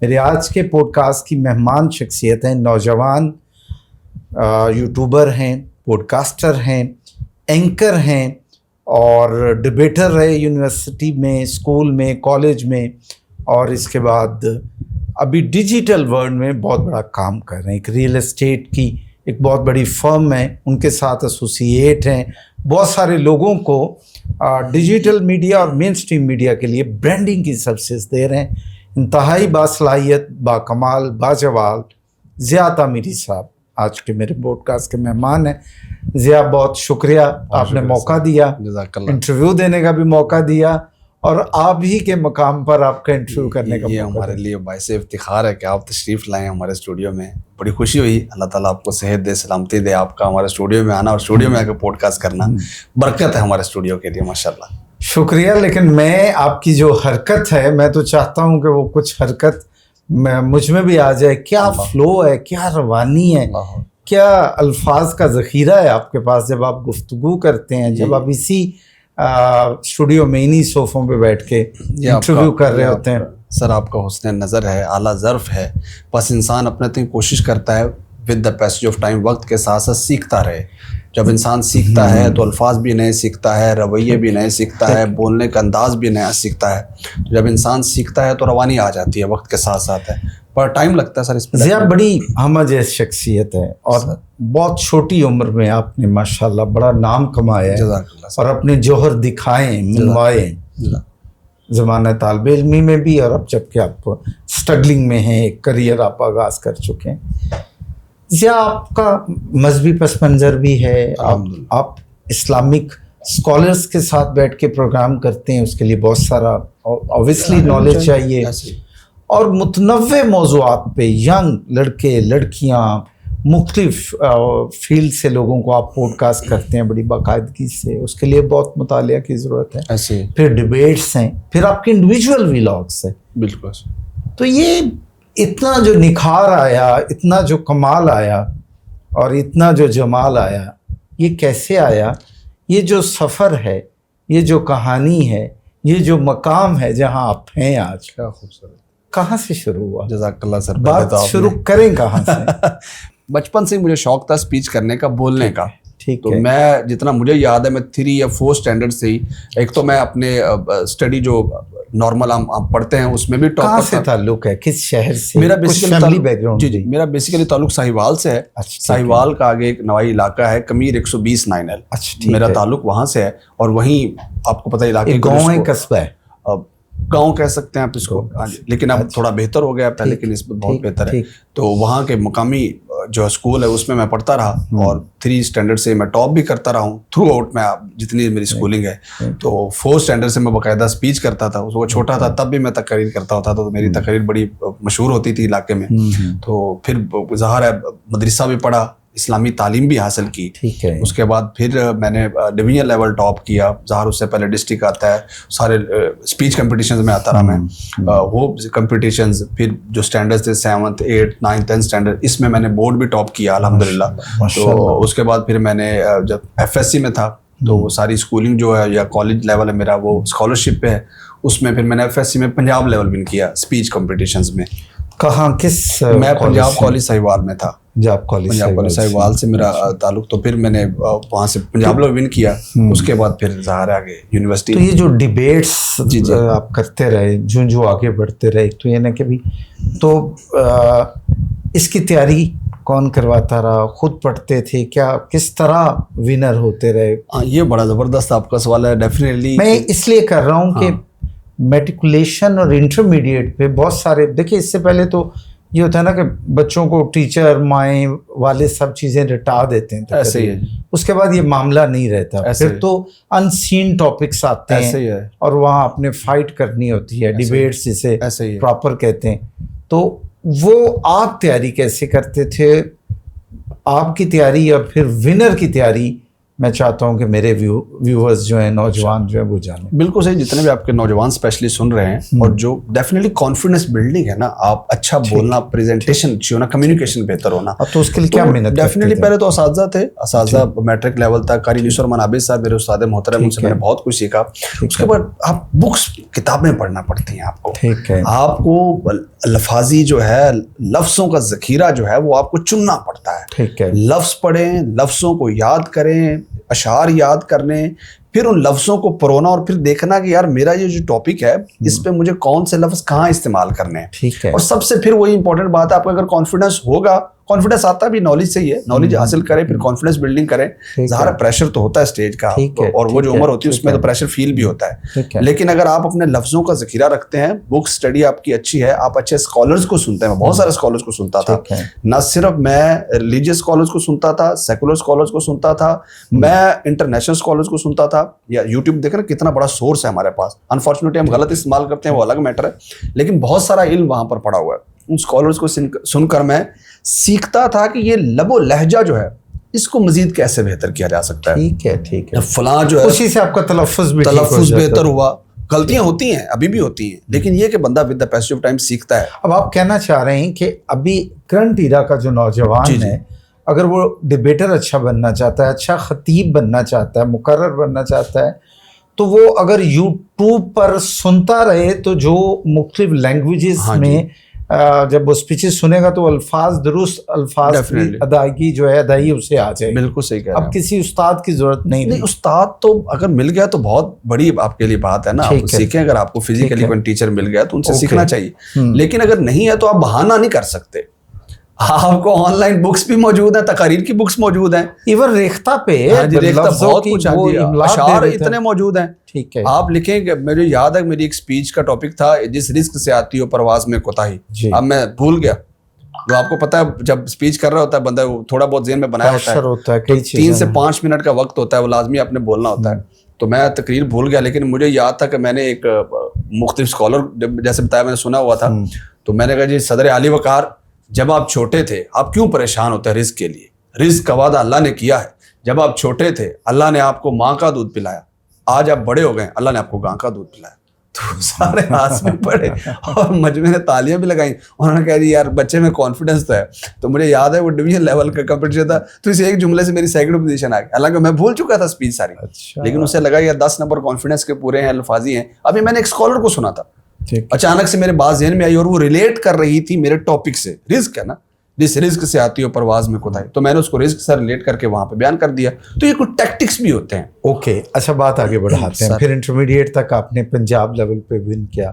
میرے آج کے پوڈ کاسٹ کی مہمان شخصیت ہیں، نوجوان یوٹیوبر ہیں، پوڈ کاسٹر ہیں، اینکر ہیں اور ڈبیٹر رہے یونیورسٹی میں، اسکول میں، کالج میں، اور اس کے بعد ابھی ڈیجیٹل ورلڈ میں بہت بڑا کام کر رہے ہیں. ایک ریئل اسٹیٹ کی ایک بہت بڑی فرم ہے، ان کے ساتھ ایسوسیٹ ہیں. بہت سارے لوگوں کو ڈیجیٹل میڈیا اور مین اسٹریم میڈیا کے لیے برانڈنگ کی سروسز دے رہے ہیں. انتہائی باصلاحیت، باکمال، باجوال ضیاء تعمیری صاحب آج کے میرے پوڈ کاسٹ کے مہمان ہیں. ضیاء، بہت شکریہ، آپ نے موقع دیا، انٹرویو دینے کا بھی موقع دیا، اور آپ ہی کے مقام پر آپ کا انٹرویو کرنے کا. یہ ہمارے لیے باعث افتخار ہے کہ آپ تشریف لائیں ہمارے اسٹوڈیو میں. بڑی خوشی ہوئی. اللہ تعالیٰ آپ کو صحت دے، سلامتی دے. آپ کا ہمارے اسٹوڈیو میں آنا اور اسٹوڈیو میں آ کے پوڈ کاسٹ کرنا برکت ہے ہمارے اسٹوڈیو کے لیے. ماشاءاللہ، شکریہ. لیکن میں آپ کی جو حرکت ہے، میں تو چاہتا ہوں کہ وہ کچھ حرکت مجھ میں بھی آ جائے. کیا فلو ہے، کیا روانی ہے، کیا الفاظ کا ذخیرہ ہے آپ کے پاس جب آپ گفتگو کرتے ہیں، جب آپ اسی اسٹوڈیو میں انہی صوفوں پہ بیٹھ کے انٹرویو کر رہے ہوتے ہیں. سر، آپ کا حسن نظر ہے، اعلیٰ ظرف ہے. بس انسان اپنے تک کوشش کرتا ہے with the passage of time, وقت کے ساتھ ساتھ سیکھتا رہے. جب انسان سیکھتا ہے تو الفاظ بھی نئے سیکھتا ہے، رویے بھی نئے سیکھتا ہے، بولنے کا انداز بھی نیا سیکھتا ہے. جب انسان سیکھتا ہے تو روانی آ جاتی ہے وقت کے ساتھ ساتھ ہے، پر ٹائم لگتا ہے سر اس پہ. ضیاء بڑی ہمہ جیس شخصیت ہے اور بہت چھوٹی عمر میں آپ نے ماشاءاللہ بڑا نام کمایا ہے اور اپنے جوہر دکھائے، منوائے. زمانہ طالب علمی میں بھی، اور اب جب کہ آپ اسٹرگلنگ میں ہیں، ایک کریئر آپ آغاز کر چکے ہیں. ضیاء، آپ کا مذہبی پس منظر بھی ہے، آپ اسلامک اسکالرس کے ساتھ بیٹھ کے پروگرام کرتے ہیں، اس کے لیے بہت سارا اوبویسلی نالج چاہیے، اور متنوع موضوعات پہ ینگ لڑکے لڑکیاں مختلف فیلڈ سے لوگوں کو آپ پوڈ کاسٹ کرتے ہیں بڑی باقاعدگی سے. اس کے لیے بہت مطالعہ کی ضرورت ہے. پھر ڈیبیٹس ہیں، پھر آپ کے انڈیویجول ولاگس ہیں. بالکل. تو یہ اتنا جو نکھار آیا، اتنا جو کمال آیا اور اتنا جو جمال آیا، یہ کیسے آیا؟ یہ جو سفر ہے، یہ جو کہانی ہے، یہ جو مقام ہے جہاں آپ ہیں آج، کیا خوبصورت. کہاں سے شروع ہوا؟ جزاک اللہ سر. بات شروع کریں کہاں سے؟ بچپن سے مجھے شوق تھا اسپیچ کرنے کا، بولنے کا. ٹھیک ہے. تو میں جتنا مجھے یاد ہے، میں 3 یا 4 اسٹینڈرڈ سے ہی، ایک تو میں اپنے اسٹڈی جو نارمل ہم پڑھتے ہیں اس میں بھی ٹاپر. کہاں سے تعلق ہے، کس شہر سے؟ میرا بیسیکلی بیک گراؤنڈ؟ جی، میرا بیسیکلی تعلق ساہیوال سے ہے. ساہیوال کا آگے ایک نوائی علاقہ ہے، کمیر 120 9L. میرا تعلق وہاں سے ہے، اور وہیں آپ کو پتہ علاقے گاؤں ہے، قصبہ ہے؟ گاؤں کہہ سکتے ہیں آپ اس کو، لیکن اب تھوڑا بہتر ہو گیا، پہلے کی نسبت بہت بہتر ہے. تو وہاں کے مقامی جو اسکول ہے اس میں میں پڑھتا رہا، اور 3 اسٹینڈرڈ سے میں ٹاپ بھی کرتا رہا ہوں تھرو آؤٹ میں جتنی میری اسکولنگ ہے. تو 4 اسٹینڈرڈ سے میں باقاعدہ اسپیچ کرتا تھا. اس وقت چھوٹا تھا تب بھی میں تقریر کرتا ہوتا تھا، تو میری تقریر بڑی مشہور ہوتی تھی علاقے میں. تو پھر ظاہر ہے مدرسہ بھی پڑھا، اسلامی تعلیم بھی حاصل کی. اس کے بعد پھر میں نے ڈویژن لیول ٹاپ کیا. ظاہر اس سے پہلے ڈسٹرکٹ آتا ہے، سارے اسپیچ کمپٹیشنز میں آتا رہا میں. وہ کمپٹیشنز پھر جو اسٹینڈرڈ تھے 7th 8th 9th 10th standard, اس میں نے بورڈ بھی ٹاپ کیا الحمدللہ. تو اس کے بعد پھر میں نے جب FSC میں تھا تو وہ ساری اسکولنگ جو ہے یا کالج لیول ہے میرا، وہ اسکالرشپ پہ ہے. اس میں پھر میں نے FSC میں پنجاب لیول ون کیا اسپیچ کمپٹیشنز میں. کہاں، کس؟ میں پنجاب کالج ساہیوال میں تھا. پنجاب کالج ساہیوال سے میرا تعلق. تو پھر میں نے وہاں سے پنجاب لیول ون کیا. اس کے بعد پھر ظاہر آگے یونیورسٹی. تو یہ جو ڈیبیٹس آپ کرتے رہے، جو آگے بڑھتے رہے، تو یہ نا کہ بھی تو اس کی تیاری کون کرواتا رہا؟ خود پڑھتے تھے کیا؟ کس طرح ونر ہوتے رہے؟ یہ بڑا زبردست آپ کا سوال ہے. ڈیفینیٹلی میں اس لیے کر رہا ہوں کہ میٹریکولیشن اور انٹرمیڈیٹ پہ بہت سارے، دیکھیں اس سے پہلے تو یہ ہوتا ہے نا کہ بچوں کو ٹیچر، مائیں، والد سب چیزیں رٹا دیتے ہیں. ایسے ہی ہے. اس کے بعد یہ معاملہ نہیں رہتا، پھر تو ان سین ٹاپکس آتے ہیں اور وہاں اپنے فائٹ کرنی ہوتی ہے. ڈیبیٹس جسے پراپر کہتے ہیں. تو وہ آپ تیاری کیسے کرتے تھے؟ آپ کی تیاری اور پھر ونر کی تیاری میں چاہتا ہوں کہ میرے ویورز جو ہیں نوجوان جو ہیں وہ جانیں. بالکل صحیح. جتنے بھی آپ کے نوجوان اسپیشلی سن رہے ہیں اور جو ڈیفینیٹلی کانفیڈنس بلڈنگ ہے نا, آپ اچھا بولنا, پریزنٹیشن اچھی ہونا, کمیونیکیشن بہتر ہونا, اب تو اس کے لیے کیا محنت ڈیفینیٹلی پہلے تو اساتذہ تھے, اساتذہ میٹرک لیول تک. قاری نیسو رحمان عابد صاحب میرے استاد محترم, ان سے میں نے بہت کچھ سیکھا. اس کے بعد آپ بکس, کتابیں پڑھنا پڑتی ہیں آپ کو. آپ کو الفاظی جو ہے, لفظوں کا ذخیرہ جو ہے وہ آپ کو چننا پڑتا ہے. لفظ پڑھیں, لفظوں کو یاد کریں, اشعار یاد کرنے, پھر ان لفظوں کو پرونا اور پھر دیکھنا کہ یار میرا یہ جو ٹاپک ہے اس پہ مجھے کون سے لفظ کہاں استعمال کرنے ہیں. اور سب سے پھر وہی امپورٹنٹ بات ہے, آپ کو اگر کانفیڈنس ہوگا, کانفیڈنس آتا بھی نالج سے ہی ہے, نالج حاصل کریں پھر کانفیڈنس بلڈنگ کریں. ظاہر پریشر تو ہوتا ہے اسٹیج کا, اور وہ جو عمر ہوتی ہے اس میں تو پریشر فیل بھی ہوتا ہے, لیکن اگر آپ اپنے لفظوں کا ذخیرہ رکھتے ہیں, بک اسٹڈی آپ کی اچھی ہے, آپ اچھے اسکالرز کو سنتے ہیں. میں بہت سارے اسکالرز کو سنتا تھا, نہ صرف میں ریلیجیس اسکالرز کو سنتا تھا, سیکولر اسکالرز کو سنتا تھا, میں انٹرنیشنل اسکالرز کو سنتا تھا. یا یوٹیوب دیکھ رہے کتنا بڑا سورس ہے ہمارے پاس. انفارچونیٹلی ہم غلط استعمال کرتے ہیں, وہ الگ میٹر ہے, لیکن بہت سارا علم وہاں پر پڑا ہوا ہے. ان اسکالرز کو سن کر میں سیکھتا تھا کہ یہ لب و لہجہ جو ہے اس کو مزید کیسے بہتر کیا جا سکتا ہے. ٹھیک ہے. فلاں جو ہے اسی سے آپ کا تلفظ بہتر ہوا. غلطیاں ہوتی ہیں, ابھی بھی ہوتی ہیں, لیکن یہ کہ بندہ with the passage of time سیکھتا ہے. اب آپ کہنا چاہ رہے ہیں کہ ابھی کرنٹ ایرا کا جو نوجوان ہے, اگر وہ ڈبیٹر اچھا بننا چاہتا ہے, اچھا خطیب بننا چاہتا ہے, مقرر بننا چاہتا ہے, تو وہ اگر یوٹیوب پر سنتا رہے تو جو مختلف لینگویجز میں جب وہ اسپیچز سنے گا تو الفاظ درست, الفاظ کی ادائیگی جو ہے ادائی اسے آ جائے. بالکل صحیح کہہ رہے ہیں. اب کسی استاد کی ضرورت نہیں. استاد تو اگر مل گیا تو بہت بڑی آپ کے لیے بات ہے نا, آپ سیکھیں. اگر آپ کو فزیکلی کوئی ٹیچر مل گیا تو ان سے سیکھنا چاہیے, لیکن اگر نہیں ہے تو آپ بہانہ نہیں کر سکتے. آپ کو آن لائن بکس بھی موجود ہیں, تقاریر کی بکس موجود ہیں, ایون ریختہ پہ بہت کچھ, اشعار اتنے موجود ہیں. ٹھیک ہے, آپ لکھیں کہ مجھے یاد ہے میری ایک اسپیچ کا ٹاپک تھا, جس رزق سے آتی ہو پرواز میں کوتاہی. اب میں بھول گیا. تو آپ کو پتا ہے جب اسپیچ کر رہا ہوتا ہے بندہ, وہ تھوڑا بہت ذہن میں بنایا ہوتا ہے, 3 سے 5 منٹ کا وقت ہوتا ہے, وہ لازمی آپ نے بولنا ہوتا ہے. تو میں تقریر بھول گیا, لیکن مجھے یاد تھا کہ میں نے ایک مختلف اسکالر جیسے بتایا میں نے سنا ہوا تھا, تو میں نے کہا جی صدر عالی وقار, جب آپ چھوٹے تھے آپ کیوں پریشان ہوتے ہیں رزق کے لیے؟ رزق کا وعدہ اللہ نے کیا ہے. جب آپ چھوٹے تھے اللہ نے آپ کو ماں کا دودھ پلایا, آج آپ بڑے ہو گئے اللہ نے آپ کو گاں کا دودھ پلایا. تو سارے ہاتھ میں پڑے اور مجمع نے تالیاں بھی لگائیں. انہوں نے کہا جی یار بچے میں کانفیڈنس تو ہے. تو مجھے یاد ہے وہ ڈویژن لیول کا کمپٹیشن تھا, تو اس ایک جملے سے میری سیکنڈ پوزیشن آ گئی. حالانکہ میں بھول چکا تھا اسپیچ ساری, لیکن اسے لگا یار 10 نمبر کانفیڈنس کے پورے ہیں, الفاظی ہیں. ابھی میں نے ایک اسکالر کو سنا تھا, اچانک سے میرے بات ذہن میں آئی اور وہ ریلیٹ کر رہی تھی میرے ٹاپک سے. رزق ہے نا, جس رزق سے آتی ہو پرواز میں کوتاہی, تو میں نے اس کو رزق سے ریلیٹ کر کے وہاں پہ بیان کر دیا. تو یہ کچھ ٹیکٹکس بھی ہوتے ہیں. اوکے, اچھا بات آگے بڑھاتے ہیں. پھر انٹرمیڈیٹ تک آپ نے پنجاب لیول پہ ون کیا,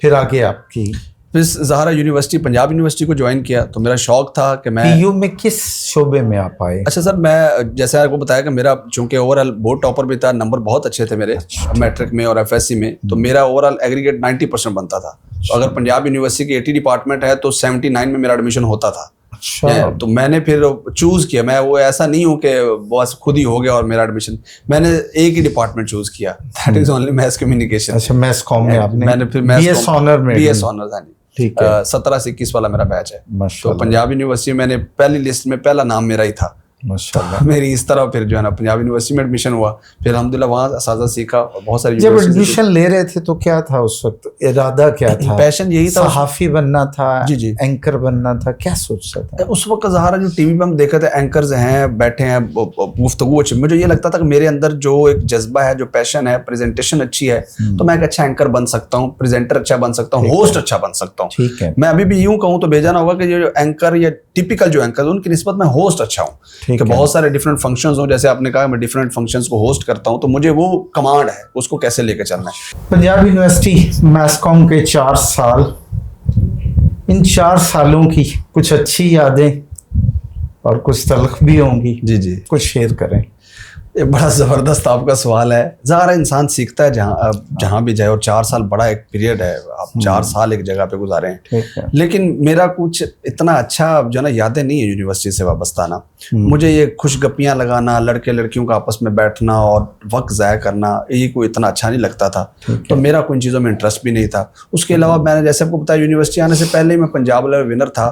پھر آگے آپ کی پھر زہرا یونیورسٹی, پنجاب یونیورسٹی کو جوائن کیا. تو میرا شوق تھا کہ میں پی یو میں کس شعبے میں آپ آئے؟ اچھا سر, میں جیسے آپ کو بتایا کہ میرا چونکہ اوور آل بورڈ ٹاپر بھی تھا, نمبر بہت اچھے تھے میرے میٹرک میں اور ایف ایس سی میں, تو میرا اوور آل ایگریگیٹ 90% بنتا تھا. تو اگر پنجاب یونیورسٹی کی 80 ڈپارٹمنٹ ہے تو 79 میں میرا ایڈمیشن ہوتا تھا. تو میں نے پھر چوز کیا, میں وہ ایسا نہیں ہوں کہ بس خود ہی ہو گیا اور میرا ایڈمیشن, میں نے ایک ہی ڈپارٹمنٹ چوز کیا, that is only mass communication. اچھا, میس کام میں آپ نے, میں نے پھر بی ایس آنر میں, بی ایس آنرز, ہاں جی, 17 سے 21 والا میرا بیچ ہے. تو پنجاب یونیورسٹی میں نے پہلی لسٹ میں پہلا نام میرا ہی تھا. میری اس طرح پھر جو ہے نا پنجاب یونیورسٹی میں ایڈمیشن ہوا. پھر الحمدللہ وہاں اساتذہ سیکھا اور بہت ساری. جب ایڈمیشن لے رہے تھے تو کیا تھا اس وقت ارادہ, کیا تھا پیشن؟ یہی تھا صحافی بننا تھا, جی اینکر بننا تھا, کیا سوچتا تھا اس وقت؟ ظاہر جو ٹی وی پہ ہم دیکھتے تھے اینکرز ہیں بیٹھے ہیں گفتگو اچھی, مجھے یہ لگتا تھا کہ میرے اندر جو ایک جذبہ ہے, جو پیشن ہے, پریزنٹیشن اچھی ہے, تو میں ایک اچھا اینکر بن سکتا ہوں, پریزنٹر اچھا بن سکتا ہوں, ہوسٹ اچھا بن سکتا ہوں. ٹھیک ہے, میں ابھی بھی یوں کہوں تو بھیجا نہ ہوگا کہ جو اینکر یا ٹپیکل جو اینکر ان کی نسبت میں ہوسٹ اچھا ہوں, کہ بہت سارے ڈفرینٹ فنکشنز ہوں. جیسے آپ نے کہا میں ڈفرینٹ فنکشنز کو ہوسٹ کرتا ہوں, تو مجھے وہ کمانڈ ہے, اس کو کیسے لے کے چلنا ہے. پنجاب یونیورسٹی میس کام کے 4 سال, ان 4 سالوں کی کچھ اچھی یادیں اور کچھ تلخ بھی ہوں گی, جی کچھ شیئر کریں. یہ بڑا زبردست آپ کا سوال ہے. ظاہر انسان سیکھتا ہے جہاں بھی جائے, اور 4 سال بڑا ایک پیریڈ ہے, آپ 4 سال ایک جگہ پہ گزارے ہیں. لیکن میرا کچھ اتنا اچھا جو ہے نا یادیں نہیں ہے یونیورسٹی سے وابستہ نا. مجھے یہ خوش گپیاں لگانا, لڑکے لڑکیوں کا آپس میں بیٹھنا اور وقت ضائع کرنا, یہ کوئی اتنا اچھا نہیں لگتا تھا. تو میرا کوئی چیزوں میں انٹرسٹ بھی نہیں تھا. اس کے علاوہ میں نے جیسے آپ کو بتایا یونیورسٹی آنے سے پہلے ہی میں پنجاب لیول ونر تھا.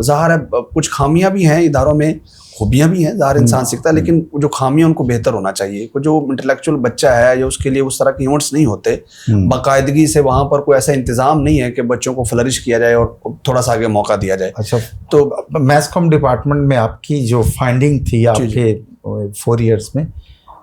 ظاہر ہے کچھ خامیاں بھی ہیں اداروں میں, خوبیاں بھی ہیں, ظاہر انسان سیکھتا ہے, لیکن جو خامیاں ان کو بہتر ہونا چاہیے. جو انٹلیکچوئل بچہ ہے یا اس کے لیے اس طرح کے ایونٹس نہیں ہوتے, باقاعدگی سے وہاں پر کوئی ایسا انتظام نہیں ہے کہ بچوں کو فلرش کیا جائے اور تھوڑا سا آگے موقع دیا جائے. اچھا, تو میس کام ڈپارٹمنٹ میں آپ کی جو فائنڈنگ تھی آپ کے 4 ایئرس میں,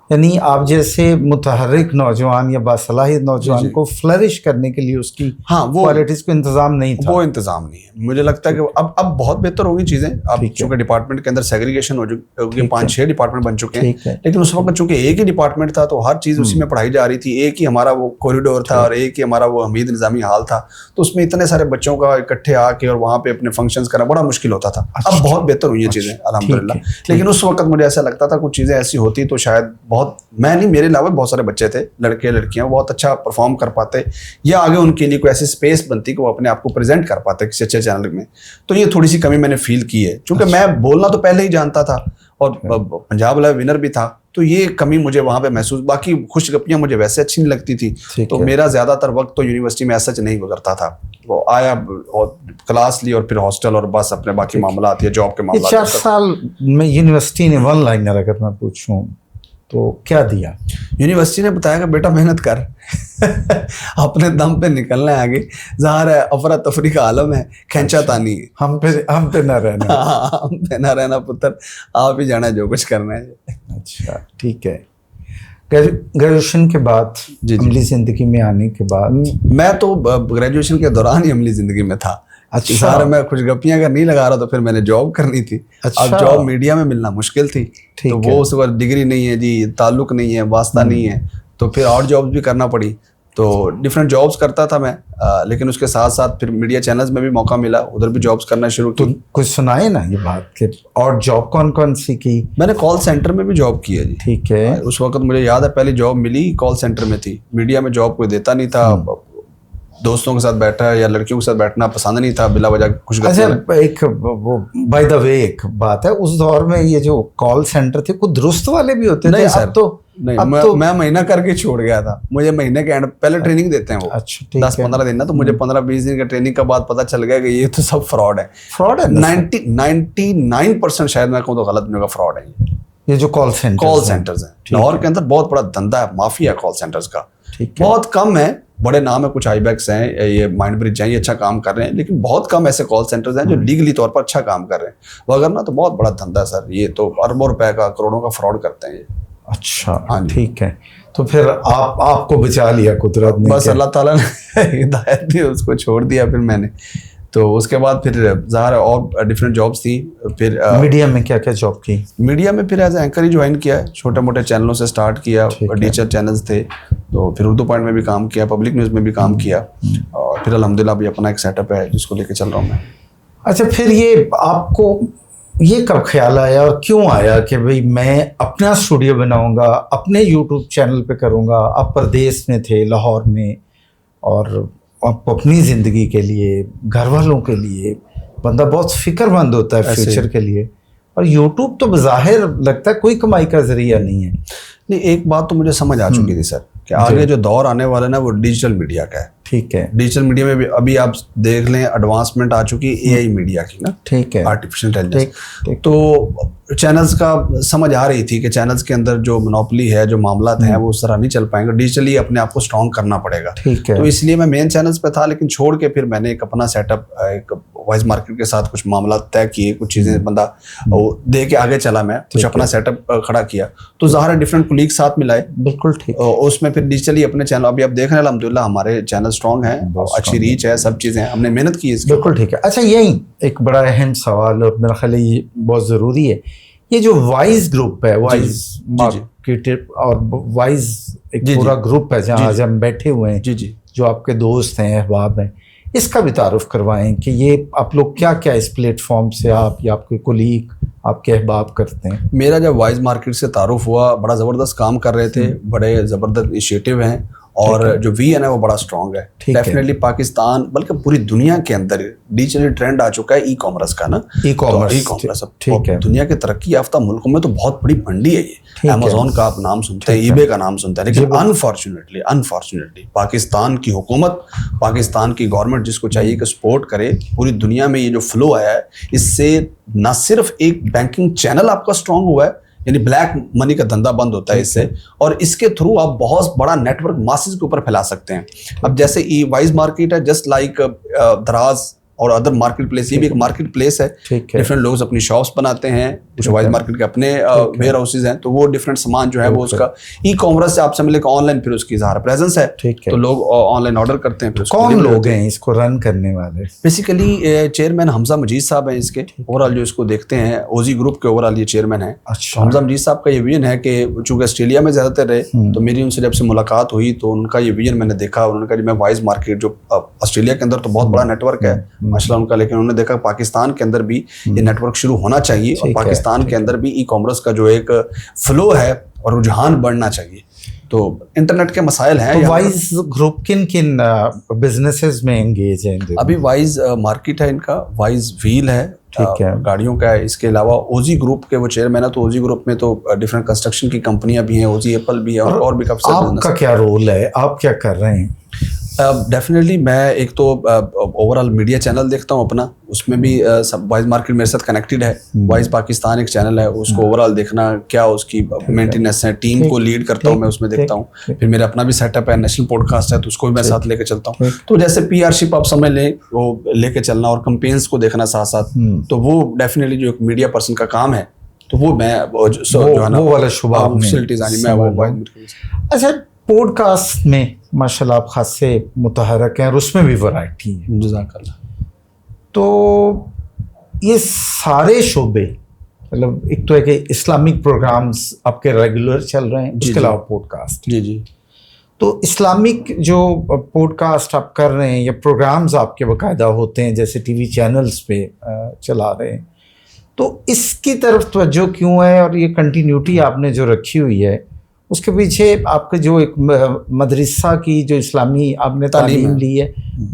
یعنی آپ جیسے متحرک نوجوان یا باصلاحیت نوجوان کو فلرش کرنے کے لیے اس کی کوالٹیز کو انتظام نہیں تھا. وہ انتظام نہیں ہے. مجھے لگتا ہے کہ اب بہت بہتر ہوگی چیزیں. اب چونکہ ڈپارٹمنٹ کے اندر سیگریگیشن ہو چکی, 5-6 ڈپارٹمنٹ بن چکے ہیں, لیکن اس وقت چونکہ ایک ہی ڈپارٹمنٹ تھا تو ہر چیز اسی میں پڑھائی جا رہی تھی. ایک ہی ہمارا وہ کوریڈور تھا اور ایک ہی ہمارا وہ حمید نظامی ہال تھا, تو اس میں اتنے سارے بچوں کا اکٹھے آ کے اور وہاں پہ اپنے فنکشنز کرنا بڑا مشکل ہوتا تھا. اب بہت بہتر ہوئی ہیں چیزیں الحمدللہ. لیکن اس وقت مجھے ایسا لگتا تھا کچھ چیزیں ایسی ہوتی تو شاید بہت, میں نہیں, میرے علاوہ بہت سارے بچے تھے, لڑکے لڑکیاں, بہت اچھا پرفارم کر پاتے, یا آگے ان کے لیے کوئی ایسی اسپیس بنتی کہ وہ اپنے آپ کو پریزنٹ کر پاتے کسی اچھے چینل میں. تو یہ تھوڑی سی کمی میں نے فیل کی ہے, چونکہ میں بولنا تو پہلے ہی جانتا تھا اور پنجاب لائیو ونر بھی تھا, تو یہ کمی مجھے وہاں پہ محسوس. باقی خوش گپیاں مجھے ویسے اچھی نہیں لگتی تھی, تو میرا زیادہ تر وقت تو یونیورسٹی میں ایسا نہیں گزرتا تھا. وہ آیا اور کلاس لی اور پھر ہاسٹل اور بس اپنے باقی معاملات یا جاب کے معاملات. 4 سال میں یونیورسٹی نے 1 لائنر اگر میں پوچھوں تو کیا دیا؟ یونیورسٹی نے بتایا کہ بیٹا محنت کر, اپنے دم پہ نکلنا ہے آگے. ظاہر ہے افراتفری کا عالم ہے, کھینچا تانی ہے, ہم پہ نہ رہنا, ہم پہ نہ رہنا پتر, آپ ہی جانا جو کچھ کرنا ہے. اچھا ٹھیک ہے. گریجویشن کے بعد عملی زندگی میں آنے کے بعد, میں تو گریجویشن کے دوران ہی عملی زندگی میں تھا. سارا میں خوش گپیاں اگر نہیں لگا رہا تو پھر میں نے جاب کرنی تھی. اب جاب میڈیا میں ملنا مشکل تھی, تو وہ اس وقت ڈگری نہیں ہے جی, تعلق نہیں ہے, واسطہ نہیں ہے, تو پھر اور جابس بھی کرنا پڑی. تو ڈفرینٹ جابس کرتا تھا میں, لیکن اس کے ساتھ ساتھ پھر میڈیا چینلز میں بھی موقع ملا, ادھر بھی جابس کرنا شروع کی. کچھ سنائے نا یہ بات کہ اور جاب کون کون سی کی؟ میں نے کال سینٹر میں بھی جاب کی ہے جی. ٹھیک ہے. اس وقت مجھے یاد ہے پہلی جاب ملی کال سینٹر میں تھی. میڈیا میں جاب کوئی دیتا نہیں تھا, دوستوں کے ساتھ بیٹھا یا لڑکیوں کے ساتھ بیٹھنا پسند نہیں تھا, بلا وجہ خوش گپیاں. اچھا, ایک وہ بائی دا وے ایک بات ہے, اس دور میں یہ جو کال سینٹر تھے کچھ درست والے بھی ہوتے تھے؟ اب تو نہیں, میں مہینہ کر کے چھوڑ گیا تھا. مجھے مہینے کے اینڈ پہلے ٹریننگ دیتے ہیں وہ 10-15 دن نا, تو مجھے 15-20 دن کا ٹریننگ کے بعد پتا چل گیا کہ یہ تو سب فراڈ ہے. فراڈ ہے 99% شاید میں کہوں تو غلط نہیں ہوگا, فراڈ ہے یہ جو کال سینٹرز ہیں. لاہور کے اندر بہت بڑا دھندا ہے, مافیا ہے کال سینٹرز کا. بہت کم ہے, بڑے نام ہے, کچھ آئی بیکس ہیں, یہ مائنڈ برج ہیں, یہ اچھا کام کر رہے ہیں, لیکن بہت کم ایسے کال سینٹرز ہیں جو لیگلی طور پر اچھا کام کر رہے ہیں. وغیرہ تو بہت بڑا دھندا ہے سر, یہ تو اربوں روپے کا, کروڑوں کا فراڈ کرتے ہیں یہ. اچھا ٹھیک ہے. تو پھر آپ کو بچا لیا قدرت نے, بس اللہ تعالیٰ نے ہدایت دی, اس کو چھوڑ دیا پھر میں نے. تو اس کے بعد پھر ظاہر اور ڈفرینٹ جابس تھیں. پھر میڈیا میں کیا کیا جاب کی؟ میڈیا میں پھر as a anchor he join کیا ہے, چھوٹے موٹے چینلوں سے سٹارٹ کیا, ٹیچر چینلز تھے, تو پھر اردو پوائنٹ میں بھی کام کیا, پبلک نیوز میں بھی کام کیا, اور پھر الحمدللہ ابھی اپنا ایک سیٹ اپ ہے جس کو لے کے چل رہا ہوں میں. اچھا, پھر یہ آپ کو یہ کب خیال آیا اور کیوں آیا کہ بھئی میں اپنا اسٹوڈیو بناؤں گا, اپنے یوٹیوب چینل پہ کروں گا؟ آپ پردیس میں تھے, لاہور میں, اور آپ اپنی زندگی کے لیے, گھر والوں کے لیے بندہ بہت فکر مند ہوتا ہے فیوچر کے لیے, اور یوٹیوب تو بظاہر لگتا ہے کوئی کمائی کا ذریعہ نہیں ہے. نہیں, ایک بات تو مجھے سمجھ آ چکی تھی سر کہ آگے جو دور آنے والا نا وہ ڈیجیٹل میڈیا کا ہے. ٹھیک ہے. ڈیجیٹل میڈیا میں بھی ابھی آپ دیکھ لیں ایڈوانسمنٹ آ چکی اے آئی میڈیا کی نا. ٹھیک ہے. Artificial intelligence. تو چینلز کا سمجھ آ رہی تھی کہ چینلز کے اندر جو منوپلی ہے, جو معاملات ہیں, وہ اس طرح نہیں چل پائیں گے, ڈیجیٹلی اپنے آپ کو اسٹرانگ کرنا پڑے گا. ٹھیک ہے. تو اس لیے میں مین چینلز پہ تھا, لیکن چھوڑ کے پھر میں نے ایک اپنا سیٹ اپ, ایک وائز مارکیٹ کے ساتھ کچھ معاملات طے کیے, کچھ چیزیں بندہ دے کے آگے چلا, میں کچھ اپنا سیٹ اپ کھڑا کیا. تو ظاہر ڈفرینٹ کولیگ ساتھ ملائے. بالکل ٹھیک. اس میں پھر ڈیجیٹلی اپنے چینل, ابھی آپ دیکھ رہے ہیں الحمدللہ ہمارے چینل اسٹرانگ ہیں, اچھی ریچ ہے, سب چیزیں ہم نے محنت کی اس کی. بالکل ٹھیک ہے. اچھا, یہی ایک بڑا اہم سوال, اور میرا خیال ہے یہ بہت ضروری ہے, یہ جو وائز گروپ ہے, وائز مارکیٹ اور وائز ایک پورا گروپ ہے جہاں آج ہم بیٹھے ہوئے ہیں, جو آپ کے دوست ہیں, احباب ہیں, اس کا بھی تعارف کروائیں کہ یہ آپ لوگ کیا کیا اس پلیٹ فارم سے آپ یا آپ کے کولیگ, آپ کے احباب کرتے ہیں. میرا جب وائز مارکیٹ سے تعارف ہوا, بڑا زبردست کام کر رہے تھے, بڑے زبردست انیشیٹو ہیں, اور جو ویژن ہے وہ بڑا اسٹرانگ ہے. ڈیفینیٹلی پاکستان بلکہ پوری دنیا کے اندر ڈیجیٹل ٹرینڈ آ چکا ہے ای کامرس کا نا. ای کامرس دنیا کے ترقی یافتہ ملکوں میں تو بہت بڑی منڈی ہے یہ. امیزون کا آپ نام سنتے ہیں, ای بے کا نام سنتے ہیں, لیکن انفارچونیٹلی پاکستان کی حکومت, پاکستان کی گورنمنٹ جس کو چاہیے کہ سپورٹ کرے, پوری دنیا میں یہ جو فلو آیا ہے اس سے نہ صرف ایک بینکنگ چینل آپ کا اسٹرانگ ہوا ہے, یعنی بلیک منی کا دھندا بند ہوتا ہے اس سے, اور اس کے تھرو آپ بہت بڑا نیٹ ورک ماسز کے اوپر پھیلا سکتے ہیں. اب جیسے ای وائز مارکیٹ ہے, جسٹ لائک دراز اور ادر مارکیٹ پلیس, یہ بھی ایک مارکیٹ پلیس ہے. ڈفرینٹ لوگ اپنی شاپس بناتے ہیں, کچھ وائز مارکیٹ کے اپنے ویئر ہاؤسز ہیں, تو وہ ڈفرینٹ سامان جو ہے وہ اس کا ای کامرس سے آپ سے ملے کہ آن لائن پھر اس کی اظہار پریزنس ہے, تو لوگ آن لائن آرڈر کرتے ہیں. کون لوگ ہیں اس کو رن کرنے والے؟ بیسیکلی چیئرمین حمزہ مجید صاحب ہیں اس کے, اوور آل جو اس کو دیکھتے ہیں اوزی گروپ کے اوور آل یہ چیئرمین ہیں. حمزہ مجید صاحب کا یہ ویژن ہے کہ چونکہ آسٹریلیا میں زیادہ تر رہے, تو میری ان سے جب سے ملاقات ہوئی تو ان کا یہ ویژن میں نے دیکھا, انہوں نے کہا میں وائز مارکیٹ جو آسٹریلیا کے اندر تو بہت بڑا نیٹ ورک ہے ماشاء اللہ ان کا, لیکن انہوں نے دیکھا پاکستان کے اندر بھی یہ نیٹ ورک شروع ہونا چاہیے, اور پاکستان کے اندر بھی ای کامرس کا جو ایک فلو ہے اور رجحان بڑھنا چاہیے. تو انٹرنیٹ کے مسائل ہیں. وائز گروپ کن کن بزنسز میں انگیج ہیں؟ ابھی وائز مارکیٹ ہے ان کا, وائز ویل ہے گاڑیوں کا ہے, اس کے علاوہ اوزی گروپ کے وہ چیئرمین ہے, تو اوزی گروپ میں تو ڈفرینٹ کنسٹرکشن کی کمپنیاں بھی ہیں, اوزی ایپل بھی ہے, اور بھی کافی سارے. آپ کا کیا رول ہے, آپ کیا کر رہے ہیں؟ ڈیفینیٹلی میں ایک تو اوور آل میڈیا چینل دیکھتا ہوں اپنا, اس میں بھی وائز مارکیٹ میرے ساتھ کنیکٹیڈ ہے. وائز پاکستان ایک چینل ہے, اس کو اوور آل دیکھنا کیا اس کی مینٹیننس ہے, ٹیم کو لیڈ کرتا ہوں میں, اس میں دیکھتا ہوں. پھر میرا اپنا بھی سیٹ اپ ہے, نیشنل پوڈ کاسٹ ہے, تو اس کو بھی میں ساتھ لے کے چلتا ہوں. تو جیسے پی آر شپ آپ سمجھ لیں, وہ لے کے چلنا اور کمپینس کو دیکھنا ساتھ ساتھ, تو وہ ڈیفینیٹلی جو ایک میڈیا پرسن کا کام ہے, تو وہ میں وہ والا شعبہ میں. اچھا, پوڈ کاسٹ میں ماشاء اللہ آپ خاصے متحرک ہیں اور اس میں بھی ورائٹی ہے. جزاک اللہ. تو یہ سارے شعبے, مطلب ایک تو ہے کہ اسلامک پروگرامز آپ کے ریگولر چل رہے ہیں, اس کے علاوہ پوڈ کاسٹ. جی. تو اسلامک جو پوڈ کاسٹ آپ کر رہے ہیں یا پروگرامز آپ کے باقاعدہ ہوتے ہیں جیسے ٹی وی چینلز پہ چلا رہے ہیں, تو اس کی طرف توجہ کیوں ہے, اور یہ کنٹینیوٹی آپ نے جو رکھی ہوئی ہے اس کے پیچھے آپ کے جو ایک مدرسہ کی جو اسلامی آپ نے تعلیم لی ہے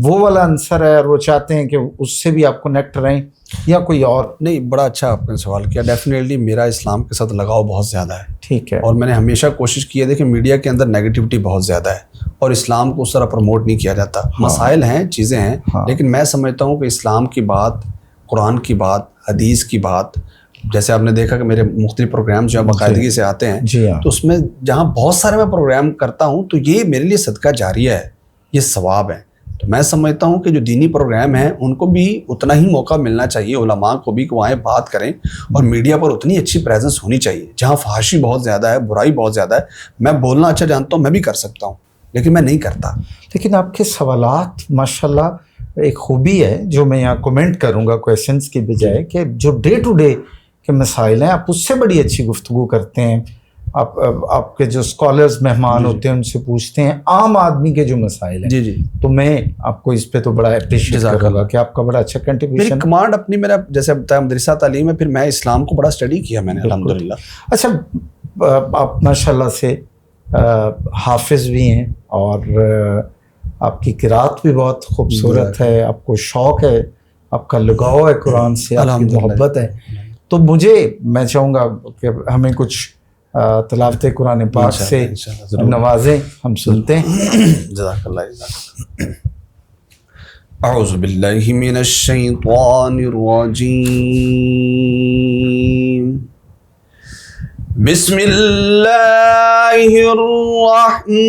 وہ والا عنصر ہے, اور وہ چاہتے ہیں کہ اس سے بھی آپ کنیکٹ رہیں, یا کوئی اور؟ نہیں, بڑا اچھا آپ نے سوال کیا. ڈیفینیٹلی میرا اسلام کے ساتھ لگاؤ بہت زیادہ ہے. ٹھیک ہے. اور میں نے ہمیشہ کوشش کی ہے, دیکھیں میڈیا کے اندر نیگیٹیوٹی بہت زیادہ ہے اور اسلام کو اس طرح پروموٹ نہیں کیا جاتا. مسائل ہیں, چیزیں ہیں, لیکن میں سمجھتا ہوں کہ اسلام کی بات, قرآن کی بات, حدیث کی بات, جیسے آپ نے دیکھا کہ میرے مختلف پروگرام جو باقاعدگی سے آتے ہیں, تو اس میں جہاں بہت سارے میں پروگرام کرتا ہوں تو یہ میرے لیے صدقہ جاریہ ہے, یہ ثواب ہے. تو میں سمجھتا ہوں کہ جو دینی پروگرام ہیں ان کو بھی اتنا ہی موقع ملنا چاہیے, علماء کو بھی کہ وہ آئیں بات کریں, اور میڈیا پر اتنی اچھی پریزنس ہونی چاہیے. جہاں فحاشی بہت زیادہ ہے, برائی بہت زیادہ ہے, میں بولنا اچھا جانتا ہوں, میں بھی کر سکتا ہوں, لیکن میں نہیں کرتا. لیکن آپ کے سوالات ماشاءاللہ ایک خوبی ہے جو میں یہاں کومنٹ کروں گا کویشچنس کی بجائے, کہ جو ڈے ٹو ڈے کے مسائل ہیں آپ اس سے بڑی اچھی گفتگو کرتے ہیں. آپ کے جو اسکالرز مہمان ہوتے ہیں ان سے پوچھتے ہیں عام آدمی کے جو مسائل ہیں. جی. تو میں آپ کو اس پہ تو بڑا اپریشیٹ کروں گا کہ آپ کا بڑا اچھا کنٹریبیوشن. میری کمانڈ اپنی, میرا جیسے بتایا مدرسہ تعلیم ہے, پھر میں اسلام کو بڑا اسٹڈی کیا میں نے الحمدللہ. اچھا, آپ ماشاء اللہ سے حافظ بھی ہیں اور آپ کی قرات بھی بہت خوبصورت ہے, آپ کو شوق ہے, آپ کا لگاؤ ہے قرآن سے, آپ کی محبت ہے. تو میں چاہوں گا کہ ہمیں کچھ تلاوت قرآن پاک سے نوازیں, ہم سنتے ہیں. جزاک اللہ. اعوذ باللہ من الشیطان الرجیم, بسم اللہ الرحمن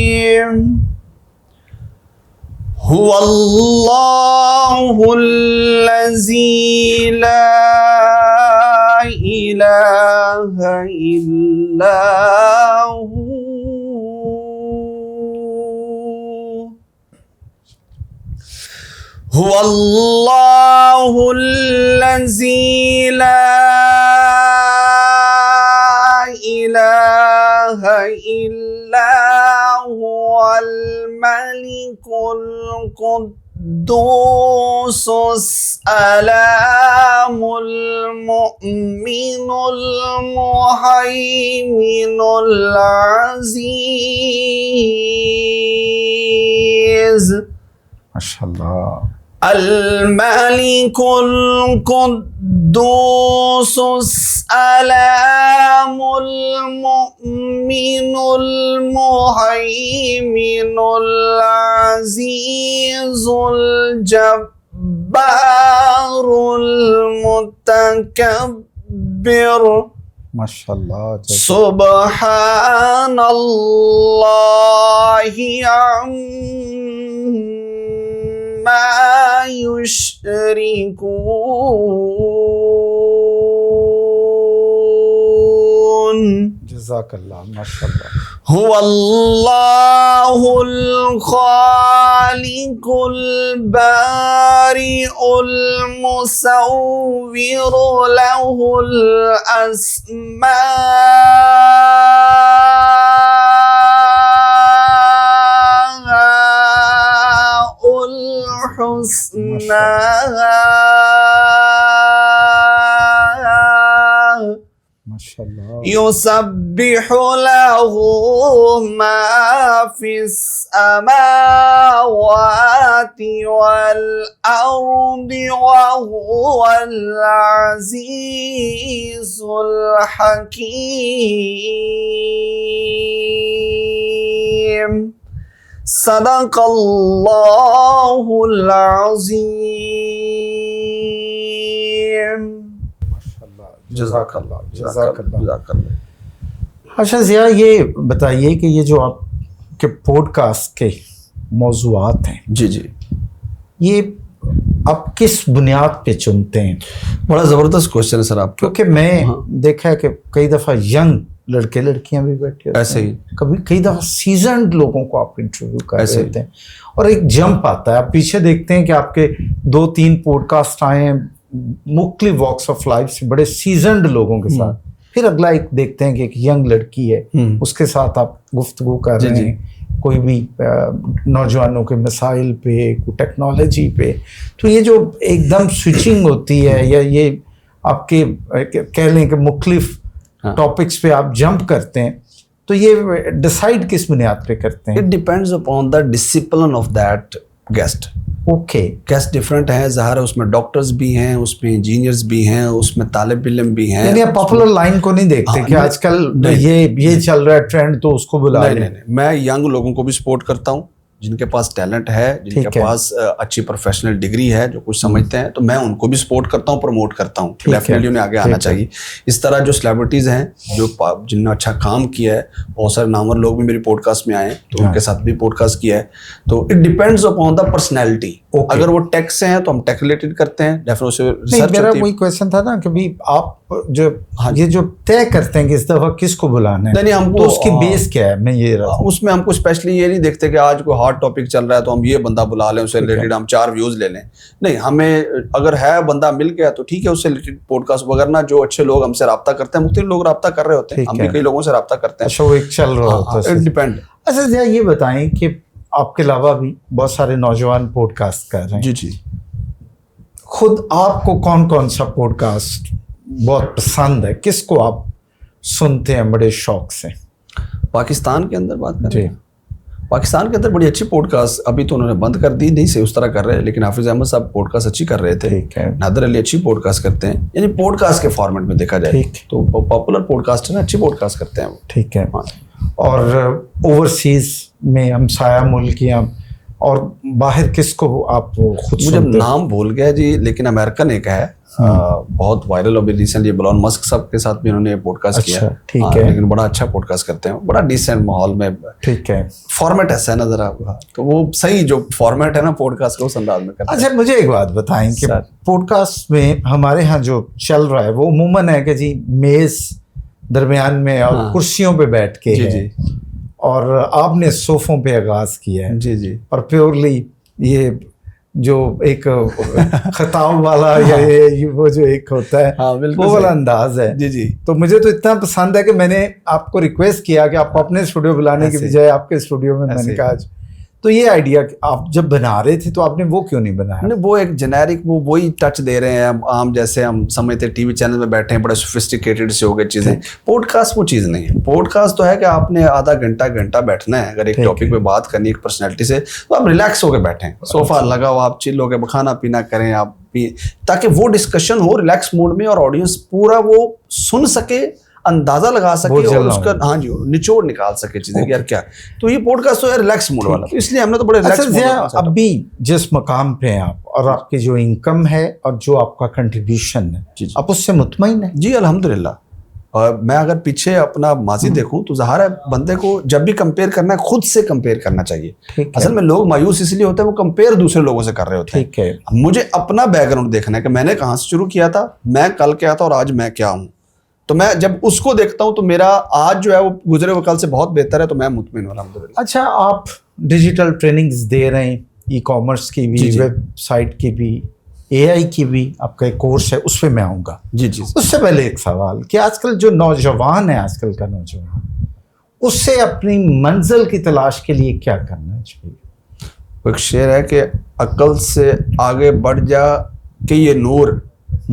الرحیم. هو اللہ الذی لا الہ الا هو هو اللہ الذی لا الہ الا هو الملک القدوس السلام المؤمن المهيمن العزيز ماشاء اللہ الملك القدوس السلام المؤمن المهيمن العزيز الجبار المتكبر ماشاء اللہ سبحان اللہ عما يشركون جزاک اللہ ماشاء اللہ هو الله الخالق البارئ المصور له الأسماء الحسنى ماشاء اللہ يسبح له ما في السماوات والأرض وهو العزيز الحكيم صدق الله العظيم جزاک اللہ جزاک اللہ جزاک اللہ اچھا ضیاء یہ بتائیے کہ یہ جو آپ کے پوڈ کاسٹ کے موضوعات ہیں جی جی یہ آپ کس بنیاد پہ چنتے ہیں؟ بڑا زبردست کوشچن ہے سر آپ کا کیونکہ میں دیکھا ہے کہ کئی دفعہ ینگ لڑکے لڑکیاں بھی بیٹھے ہوتے ایسے ہی ہیں، کئی دفعہ سیزنڈ لوگوں کو آپ انٹرویو کر رہے ہوتے ہیں اور ایک جمپ آتا ہے. آپ پیچھے دیکھتے ہیں کہ آپ کے 2-3 پوڈ کاسٹ آئے ہیں مختلف واکس آف لائف سے بڑے سیزنڈ لوگوں کے ساتھ، پھر اگلا ایک دیکھتے ہیں کہ ایک ینگ لڑکی ہے اس کے ساتھ آپ گفتگو کر رہے ہیں کوئی بھی نوجوانوں کے مسائل پہ، کوئی ٹیکنالوجی پہ. تو یہ جو ایک دم سوئچنگ ہوتی ہے یا یہ آپ کے کہہ لیں کہ مختلف ٹاپکس پہ آپ جمپ کرتے ہیں، تو یہ ڈیسائیڈ کس بنیاد پہ کرتے ہیں؟ It depends upon the discipline of that guest. Okay guest different ہیں، ظاہر ہے اس میں ڈاکٹرز بھی ہیں، اس میں انجینئرز بھی ہیں، اس میں طالب علم بھی ہیں. یعنی آپ پاپولر لائن کو نہیں دیکھتے کہ آج کل یہ چل رہا ہے ٹرینڈ تو اس کو بلا لیں؟ نہیں، میں ینگ لوگوں کو بھی سپورٹ کرتا ہوں جن کے پاس ٹیلنٹ ہے، جن کے پاس اچھی پروفیشنل ڈگری ہے، جو کچھ سمجھتے ہیں، تو میں ان کو بھی سپورٹ کرتا ہوں، پروموٹ کرتا ہوں. ڈیفینیٹلی انہیں آگے آنا چاہیے. اس طرح جو سیلیبریٹیز ہیں جن نے اچھا کام کیا ہے، بہت سارے نامور لوگ بھی میری پوڈ کاسٹ میں آئے ہیں تو ان کے ساتھ بھی پوڈ کاسٹ کیا ہے. تو it depends upon the personality. اگر وہ ٹیک سے ہیں تو ہم ٹیک ریلیٹڈ کرتے ہیں، ڈیفینیٹلی. میرا وہی کویشچن تھا نا کہ بھی آپ جو یہ جو طے کرتے ہیں کہ اس دفعہ کس کو بلانا ہے، ہم تو اس کی بیس کیا ہے؟ میں یہ اس میں ہم کو اسپیشلی یہ نہیں دیکھتے کہ آج کوئی ہاٹ ٹاپک چل رہا ہے تو ہم یہ بندہ بلا لیں، اس سے ریلیٹڈ ہم 4 ویوز لے لیں. نہیں، ہمیں اگر ہے بندہ مل گیا تو ٹھیک ہے، اس سے ریلیٹڈ پوڈ کاسٹ وغیرہ جو اچھے لوگ ہم سے رابطہ کرتے ہیں، مختلف لوگ رابطہ کر رہے ہوتے ہیں، ہم بھی کئی لوگوں سے رابطہ کرتے ہیں. اچھا وہ ایک چل رہا ہوتا ہے. ڈیپینڈ. اچھا یہ بتائیں کہ آپ کے علاوہ بھی بہت سارے نوجوان پوڈ کاسٹ کر رہے ہیں. جی جی. خود آپ کو کون کون سا پوڈ کاسٹ بہت پسند ہے؟ کس کو آپ سنتے ہیں بڑے شوق سے؟ پاکستان کے اندر بات کریں، پاکستان کے اندر بڑی اچھی پوڈ کاسٹ ابھی تو انہوں نے بند کر دی، نہیں سے اس طرح کر رہے، لیکن حافظ احمد صاحب پوڈ کاسٹ اچھی کر رہے تھے. نادر علی اچھی پوڈ کاسٹ کرتے ہیں. یعنی پوڈ کاسٹ کے فارمیٹ میں دیکھا جائے تو پاپولر پوڈ کاسٹ ہے نا، اچھی پوڈ کاسٹ کرتے ہیں وہ. ٹھیک ہے. اور اوورسیز میں ہمسایہ ملکیاں اور باہر کس کو آپ خود؟ مجھے نام بھول گیا جی، لیکن امریکن ایک ہے بہت وائرل، ابھی ریسنٹلی بلون مسک صاحب کے ساتھ بھی انہوں نے پوڈ کاسٹ کیا. ٹھیک ہے. لیکن بڑا اچھا پوڈ کاسٹ کرتے ہیں، بڑا ڈیسنٹ ماحول میں. ٹھیک ہے. فارمیٹ ایسا ہے نا ذرا، تو وہ صحیح جو فارمیٹ ہے نا پوڈ کاسٹ کا اس انداز میں کرتے ہیں. اچھا مجھے ایک بات بتائیں کہ پوڈ کاسٹ میں ہمارے ہاں جو چل رہا ہے وہ عموماً ہے کہ جی میز درمیان میں اور کرسیوں پہ بیٹھ کے ہے، اور آپ نے صوفوں پہ آغاز کیا ہے. جی جی. اور پیورلی یہ جو ایک خطاب والا یا وہ جو ایک ہوتا ہے وہ والا انداز ہے. جی جی. تو مجھے تو اتنا پسند ہے کہ میں نے آپ کو ریکویسٹ کیا کہ آپ کو اپنے اسٹوڈیو بلانے کی بجائے آپ کے اسٹوڈیو میں نے کہا. تو یہ آئیڈیا آپ جب بنا رہے تھے تو آپ نے وہ کیوں نہیں بنایا؟ نہیں، وہ ایک جنیرک وہی ٹچ دے رہے ہیں عام، جیسے ہم سمجھتے ٹی وی چینل میں بیٹھے ہیں بڑے سوفسٹیکیٹڈ سے ہو گئے چیزیں. پوڈ کاسٹ وہ چیز نہیں ہے. پوڈ کاسٹ تو ہے کہ آپ نے آدھا گھنٹہ بیٹھنا ہے، اگر ایک ٹاپک پہ بات کرنی ایک پرسنالٹی سے، تو آپ ریلیکس ہو کے بیٹھیں، صوفہ لگا ہو، آپ چل ہو کے کھانا پینا کریں آپ بھی، تاکہ وہ ڈسکشن ہو ریلیکس موڈ میں اور آڈینس پورا وہ سن سکے، اندازہ لگا سکے اور اس کا ہاں جی نچوڑ نکال سکے چیزیں کہ یار کیا. تو یہ پوڈ کاسٹ تو ہے ریلیکس موڈ والا، اس لیے ہم نے تو بڑے ریلیکس موڈ. اب بھی جس مقام پہ ہیں آپ اور آپ کی جو انکم ہے اور جو آپ کا کنٹریبیوشن ہے، آپ اس سے مطمئن ہیں؟ جی الحمدللہ. اور میں اگر پیچھے اپنا ماضی دیکھوں تو ظاہر ہے بندے کو جب بھی کمپیئر کرنا ہے خود سے کمپیئر کرنا چاہیے. اصل میں لوگ مایوس اس لیے ہوتے ہیں وہ کمپیئر دوسرے لوگوں سے کر رہے ہوتے ہیں. ٹھیک ہے، مجھے اپنا بیک گراؤنڈ دیکھنا ہے کہ میں نے کہاں سے شروع کیا تھا، میں کل کیا تھا اور آج میں کیا ہوں. تو میں جب اس کو دیکھتا ہوں تو میرا آج جو ہے وہ گزرے ہوئے کل سے بہت بہتر ہے، تو میں مطمئن ہوں الحمدللہ. اچھا، آپ ڈیجیٹل ٹریننگز دے رہے ہیں، ای کامرس کی بھی، ویب سائٹ کی بھی، اے آئی کی بھی آپ کا ایک کورس ہے، اس پہ میں آؤں گا. جی جی. اس سے پہلے ایک سوال کہ آج کل جو نوجوان ہے، آج کل کا نوجوان، اس سے اپنی منزل کی تلاش کے لیے کیا کرنا چاہیے؟ ایک شعر ہے کہ عقل سے آگے بڑھ جا کہ یہ نور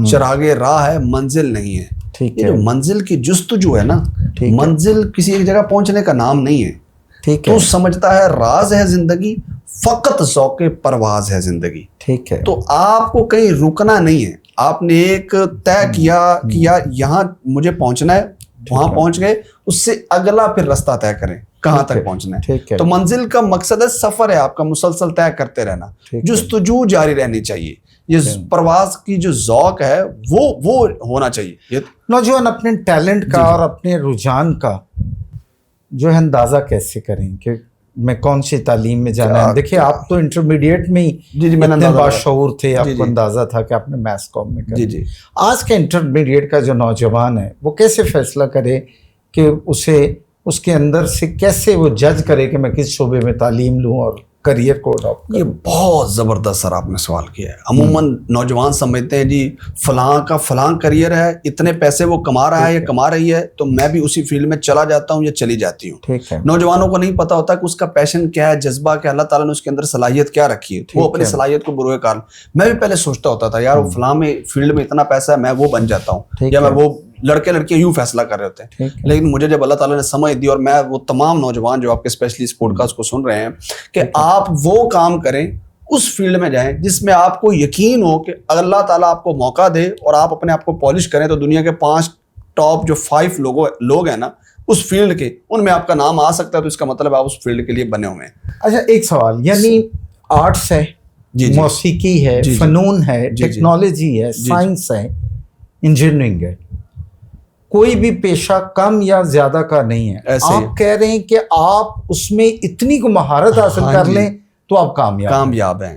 چراغ راہ ہے، منزل نہیں ہے. یہ جو منزل کی جستجو ہے نا، منزل کسی ایک جگہ پہنچنے کا نام نہیں ہے. تو سمجھتا ہے راز ہے زندگی، فقط ذوق پرواز ہے زندگی. ٹھیک ہے. تو آپ کو کہیں رکنا نہیں ہے، آپ نے ایک طے کیا کہ یہاں مجھے پہنچنا ہے، وہاں پہنچ گئے، اس سے اگلا پھر راستہ طے کریں کہاں تک پہنچنا ہے. تو منزل کا مقصد ہے سفر ہے آپ کا مسلسل طے کرتے رہنا، جستجو جاری رہنی چاہیے. یہ پرواز کی جو ذوق ہے وہ ہونا چاہیے. نوجوان اپنے ٹیلنٹ کا اور اپنے رجحان کا جو ہے اندازہ کیسے کریں کہ میں کون سی تعلیم میں جانا ہے؟ دیکھیں آپ تو انٹرمیڈیٹ میں ہی اتنے باشعور تھے، آپ کو اندازہ تھا کہ آپ نے میتھس کام میں کرنا. آج کے انٹرمیڈیٹ کا جو نوجوان ہے وہ کیسے فیصلہ کرے کہ اس کے اندر سے کیسے وہ جج کرے کہ میں کس شعبے میں تعلیم لوں اور کریئر کو اڈاپٹ کروں؟ یہ بہت زبردست سر آپ نے سوال کیا ہے. عموماً نوجوان سمجھتے ہیں جی فلاں کا فلاں کریئر ہے، اتنے پیسے وہ کما رہا ہے یا کما رہی ہے تو میں بھی اسی فیلڈ میں چلا جاتا ہوں یا چلی جاتی ہوں. نوجوانوں کو نہیں پتا ہوتا کہ اس کا پیشن کیا ہے، جذبہ کیا، اللہ تعالیٰ نے اس کے اندر صلاحیت کیا رکھی ہے. وہ اپنی صلاحیت کو بروئے کار. میں بھی پہلے سوچتا ہوتا تھا یار فلاں میں فیلڈ میں اتنا پیسہ ہے، میں وہ بن جاتا ہوں، یا میں وہ لڑکے لڑکیاں یوں فیصلہ کر رہے ہوتے ہیں. لیکن مجھے جب اللہ تعالیٰ نے سمجھ دی، اور میں وہ تمام نوجوان جو آپ کے اسپیشلی اس پوڈ کاسٹ کو سن رہے ہیں کہ آپ وہ کام کریں، اس فیلڈ میں جائیں جس میں آپ کو یقین ہو کہ اگر اللہ تعالیٰ آپ کو موقع دے اور آپ اپنے آپ کو پالش کریں تو دنیا کے 5 ٹاپ جو 5 لوگ ہیں نا اس فیلڈ کے، ان میں آپ کا نام آ سکتا ہے. تو اس کا مطلب آپ اس فیلڈ کے لیے بنے ہوئے ہیں. اچھا ایک سوال، یعنی آرٹس ہے، موسیقی ہے، فنون ہے، ٹیکنالوجی ہے، سائنس ہے، انجینئرنگ ہے، کوئی بھی پیشہ کم یا زیادہ کا نہیں ہے. آپ کہہ رہے ہیں کہ آپ اس میں اتنی کو مہارت حاصل کر لیں تو آپ کامیاب ہیں.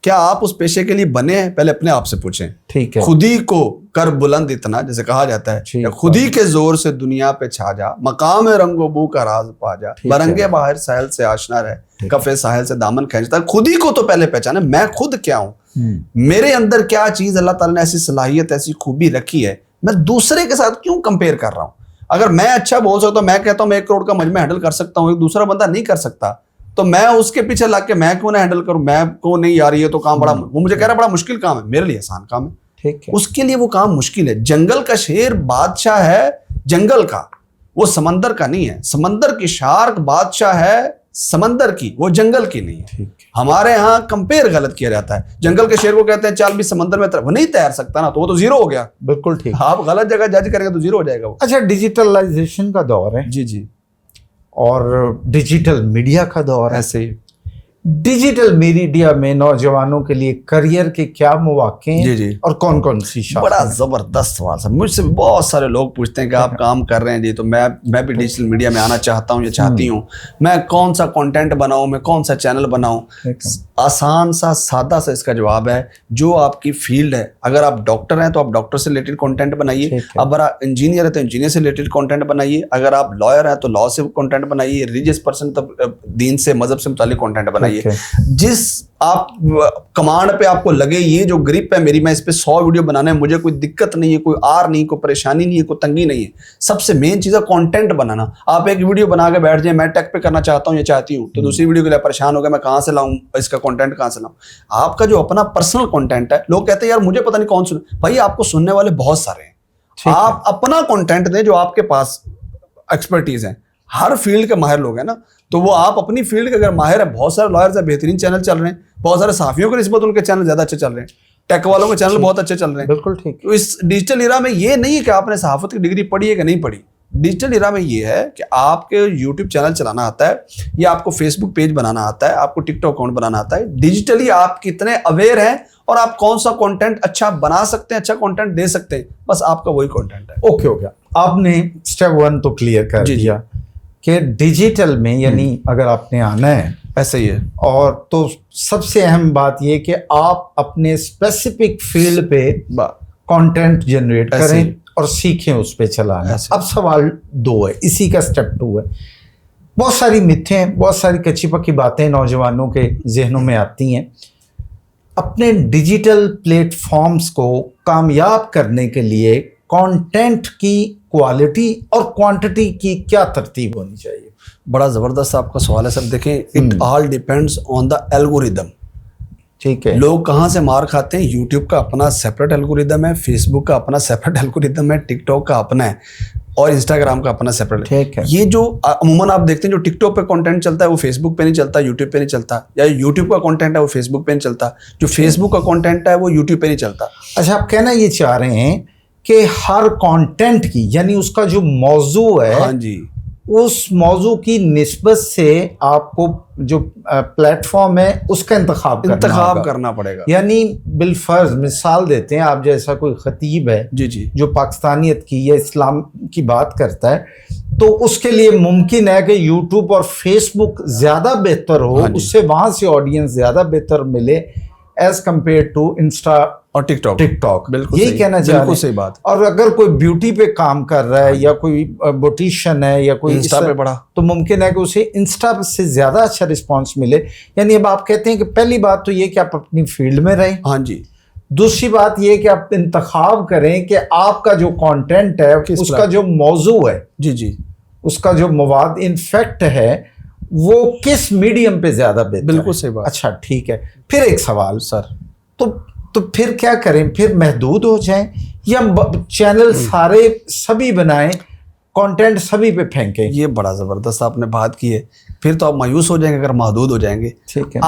کیا آپ اس پیشے کے لیے بنے ہیں؟ پہلے اپنے آپ سے پوچھیں. ٹھیک ہے. خود ہی کو کر بلند اتنا، جیسے کہا جاتا ہے، خود ہی کے زور سے دنیا پہ چھا جا، مقام رنگ و بو کا راز پا جا، برنگے باہر ساحل سے آشنا رہے، کفے ساحل سے دامن کھینچتا. خود ہی کو تو پہلے پہچانے میں خود کیا ہوں، میرے اندر کیا چیز اللہ تعالیٰ نے ایسی صلاحیت ایسی خوبی رکھی ہے، میں دوسرے کے ساتھ کیوں کمپیئر کر رہا ہوں. اگر میں اچھا بول سکتا ہوں، میں کہتا ہوں میں 1 کروڑ کا مجمع ہینڈل کر سکتا ہوں، ایک دوسرا بندہ نہیں کر سکتا، تو میں اس کے پیچھے لگ کے میں کیوں نہ ہینڈل کروں؟ میں کو نہیں یار یہ تو کام بڑا، وہ مجھے کہہ رہا ہے بڑا مشکل کام ہے، میرے لیے آسان کام ہے. اس کے لیے وہ کام مشکل ہے. جنگل کا شیر بادشاہ ہے جنگل کا، وہ سمندر کا نہیں ہے. سمندر کی شارک بادشاہ ہے سمندر کی، وہ جنگل کی نہیں ہے. ہمارے ہاں کمپیئر غلط کیا جاتا ہے. جنگل کے شیر کو کہتے ہیں چال بھی سمندر میں، وہ نہیں تیر سکتا نا، تو وہ تو زیرو ہو گیا. بالکل ٹھیک. آپ غلط جگہ جج کریں گے تو زیرو ہو جائے گا وہ. اچھا ڈیجیٹلائزیشن کا دور ہے. جی اور ڈیجیٹل میڈیا کا دور ہے. ایسے ہی ڈیجیٹل میڈیا میں نوجوانوں کے لیے کریئر کے کیا مواقع ہیں اور کون کون سی شاخیں؟ بڑا زبردست سوال ہے. مجھ سے بہت سارے لوگ پوچھتے ہیں کہ آپ کام کر رہے ہیں جی، تو میں بھی ڈیجیٹل میڈیا میں آنا چاہتا ہوں یا چاہتی ہوں، میں کون سا کنٹینٹ بناؤں، میں کون سا چینل بناؤں؟ آسان سا سادہ سا اس کا جواب ہے، جو آپ کی فیلڈ ہے. اگر آپ ڈاکٹر ہیں تو آپ ڈاکٹر سے ریلیٹڈ کنٹینٹ بنائیے، اگر آپ انجینئر ہیں تو انجینئر سے ریلیٹڈ کنٹینٹ بنائیے، اگر آپ لائر ہیں تو لا سے کنٹینٹ بنائیے، ریلیجیس پرسن تو دین سے مذہب سے متعلق کنٹینٹ بنائیے. بتائیے, جس آپ کمانڈ پہ آپ کو لگے یہ جو گرپ ہے میری, میں اس پہ 100 ویڈیو بنانا ہے, مجھے کوئی دقت نہیں ہے, کوئی آر نہیں, کوئی پریشانی نہیں ہے, کوئی تنگی نہیں ہے. سب سے مین چیز ہے کانٹینٹ بنانا. آپ ایک ویڈیو بنا کے بیٹھ جائیں, میں ٹیک پہ کرنا چاہتا ہوں یا چاہتی ہوں, تو دوسری ویڈیو کے لیے پریشان ہو گیا میں کہاں سے لاؤں, اس کا کانٹینٹ کہاں سے لاؤں. آپ کا جو اپنا پرسنل کانٹینٹ ہے, لوگ کہتے ہیں یار مجھے پتہ نہیں کون سن, بھائی آپ کو سننے والے بہت سارے ہیں, آپ اپنا کانٹینٹ دیں جو آپ کے پاس ایکسپرٹیز ہیں. ہر فیلڈ کے ماہر لوگ ہیں نا, تو وہ آپ اپنی فیلڈ کے اگر ماہر ہیں, بہت سارے لائرز ہیں, بہترین چینل چل رہے ہیں, بہت سارے صحافیوں کی نسبت ان کے چینل زیادہ اچھے چل رہے ہیں, ٹیک والوں کے چینل بہت اچھے چل رہے ہیں. بالکل ٹھیک. تو اس ڈیجیٹل ایرا میں یہ نہیں ہے کہ آپ نے صحافت کی ڈگری پڑھی ہے کہ نہیں پڑھی. ڈیجیٹل ایرا میں یہ ہے کہ آپ کے یوٹیوب چینل چلانا آتا ہے, یا آپ کو فیس بک پیج بنانا آتا ہے, آپ کو ٹک ٹاک اکاؤنٹ بنانا آتا ہے. ڈیجیٹلی آپ کتنے اویئر ہیں اور آپ کون سا کانٹینٹ اچھا بنا سکتے ہیں, اچھا کانٹینٹ دے سکتے ہیں, بس آپ کا وہی کانٹینٹ ہے. اوکے ہو گیا, آپ نے اسٹیپ 1 تو کلیئر کر دیا کہ ڈیجیٹل میں یعنی اگر آپ نے آنا ہے ایسا ہی ہے, اور تو سب سے اہم بات یہ کہ آپ اپنے اسپیسیفک فیلڈ پہ کانٹینٹ جنریٹ کریں اور سیکھیں اس پہ چلانا. اب سوال 2 ہے, اسی کا اسٹیپ 2 ہے. بہت ساری متھیں ہیں, بہت ساری کچی پکی باتیں نوجوانوں کے ذہنوں میں آتی ہیں. اپنے ڈیجیٹل پلیٹ فارمز کو کامیاب کرنے کے لیے کانٹینٹ کی کوالٹی اور کوانٹٹی کی کیا ترتیب ہونی چاہیے؟ بڑا زبردست آپ کا سوال ہے سر. دیکھیں, it all depends on the algorithm. ٹھیک ہے, لوگ کہاں سے مار کھاتے ہیں, یوٹیوب کا اپنا سیپریٹ الگوریدم ہے, فیس بک کا اپنا سیپریٹ الگوریدم ہے, ٹک ٹاک کا اپنا ہے, اور انسٹاگرام کا اپنا سیپریٹ. ٹھیک ہے. یہ جو عموماً آپ دیکھتے ہیں جو ٹک ٹاک پہ کانٹینٹ چلتا ہے وہ فیس بک پہ نہیں چلتا, یوٹیوب پہ نہیں چلتا, یا یوٹیوب کا کانٹینٹ ہے وہ فیس بک پہ نہیں چلتا, جو فیس بک کا کانٹینٹ ہے وہ یوٹیوب پہ نہیں چلتا. اچھا, آپ کہنا یہ چاہ رہے ہیں کہ ہر کانٹینٹ کی یعنی اس کا جو موضوع ہے, ہاں جی, اس موضوع کی نسبت سے آپ کو جو پلیٹ فارم ہے اس کا انتخاب کرنا پڑے گا. یعنی بالفرض مثال دیتے ہیں, آپ جیسا کوئی خطیب ہے جی جی جو پاکستانیت کی یا اسلام کی بات کرتا ہے, تو اس کے لیے ممکن ہے کہ یوٹیوب اور فیس بک زیادہ بہتر ہو, اس سے وہاں سے آڈینس زیادہ بہتر ملے ایز کمپیئر ٹو انسٹا اور ٹک ٹاک. بالکل یہی کہنا چاہ رہے ہیں. صحیح بات. اور اگر کوئی بیوٹی پہ کام کر رہا ہے یا کوئی بوٹیشین ہے یا کوئی انسٹا پہ پڑھا, تو ممکن ہے کہ اسے انسٹا سے زیادہ اچھا رسپانس ملے. یعنی اب آپ کہتے ہیں کہ پہلی بات تو یہ کہ آپ اپنی فیلڈ میں رہیں. ہاں جی. دوسری بات یہ کہ آپ انتخاب کریں کہ آپ کا جو کانٹینٹ ہے اس کا جو موضوع ہے, جی جی, اس کا جو مواد انفیکٹ ہے وہ کس میڈیم پہ زیادہ بہتر. بالکل صحیح بات. اچھا ٹھیک ہے, پھر ایک سوال سر, تو پھر کیا کریں, پھر محدود ہو جائیں یا چینل سارے سبھی بنائیں, کانٹینٹ سبھی پہ پھینکیں؟ یہ بڑا زبردست آپ نے بات کی ہے. پھر تو آپ مایوس ہو جائیں گے اگر محدود ہو جائیں گے. ٹھیک ہے,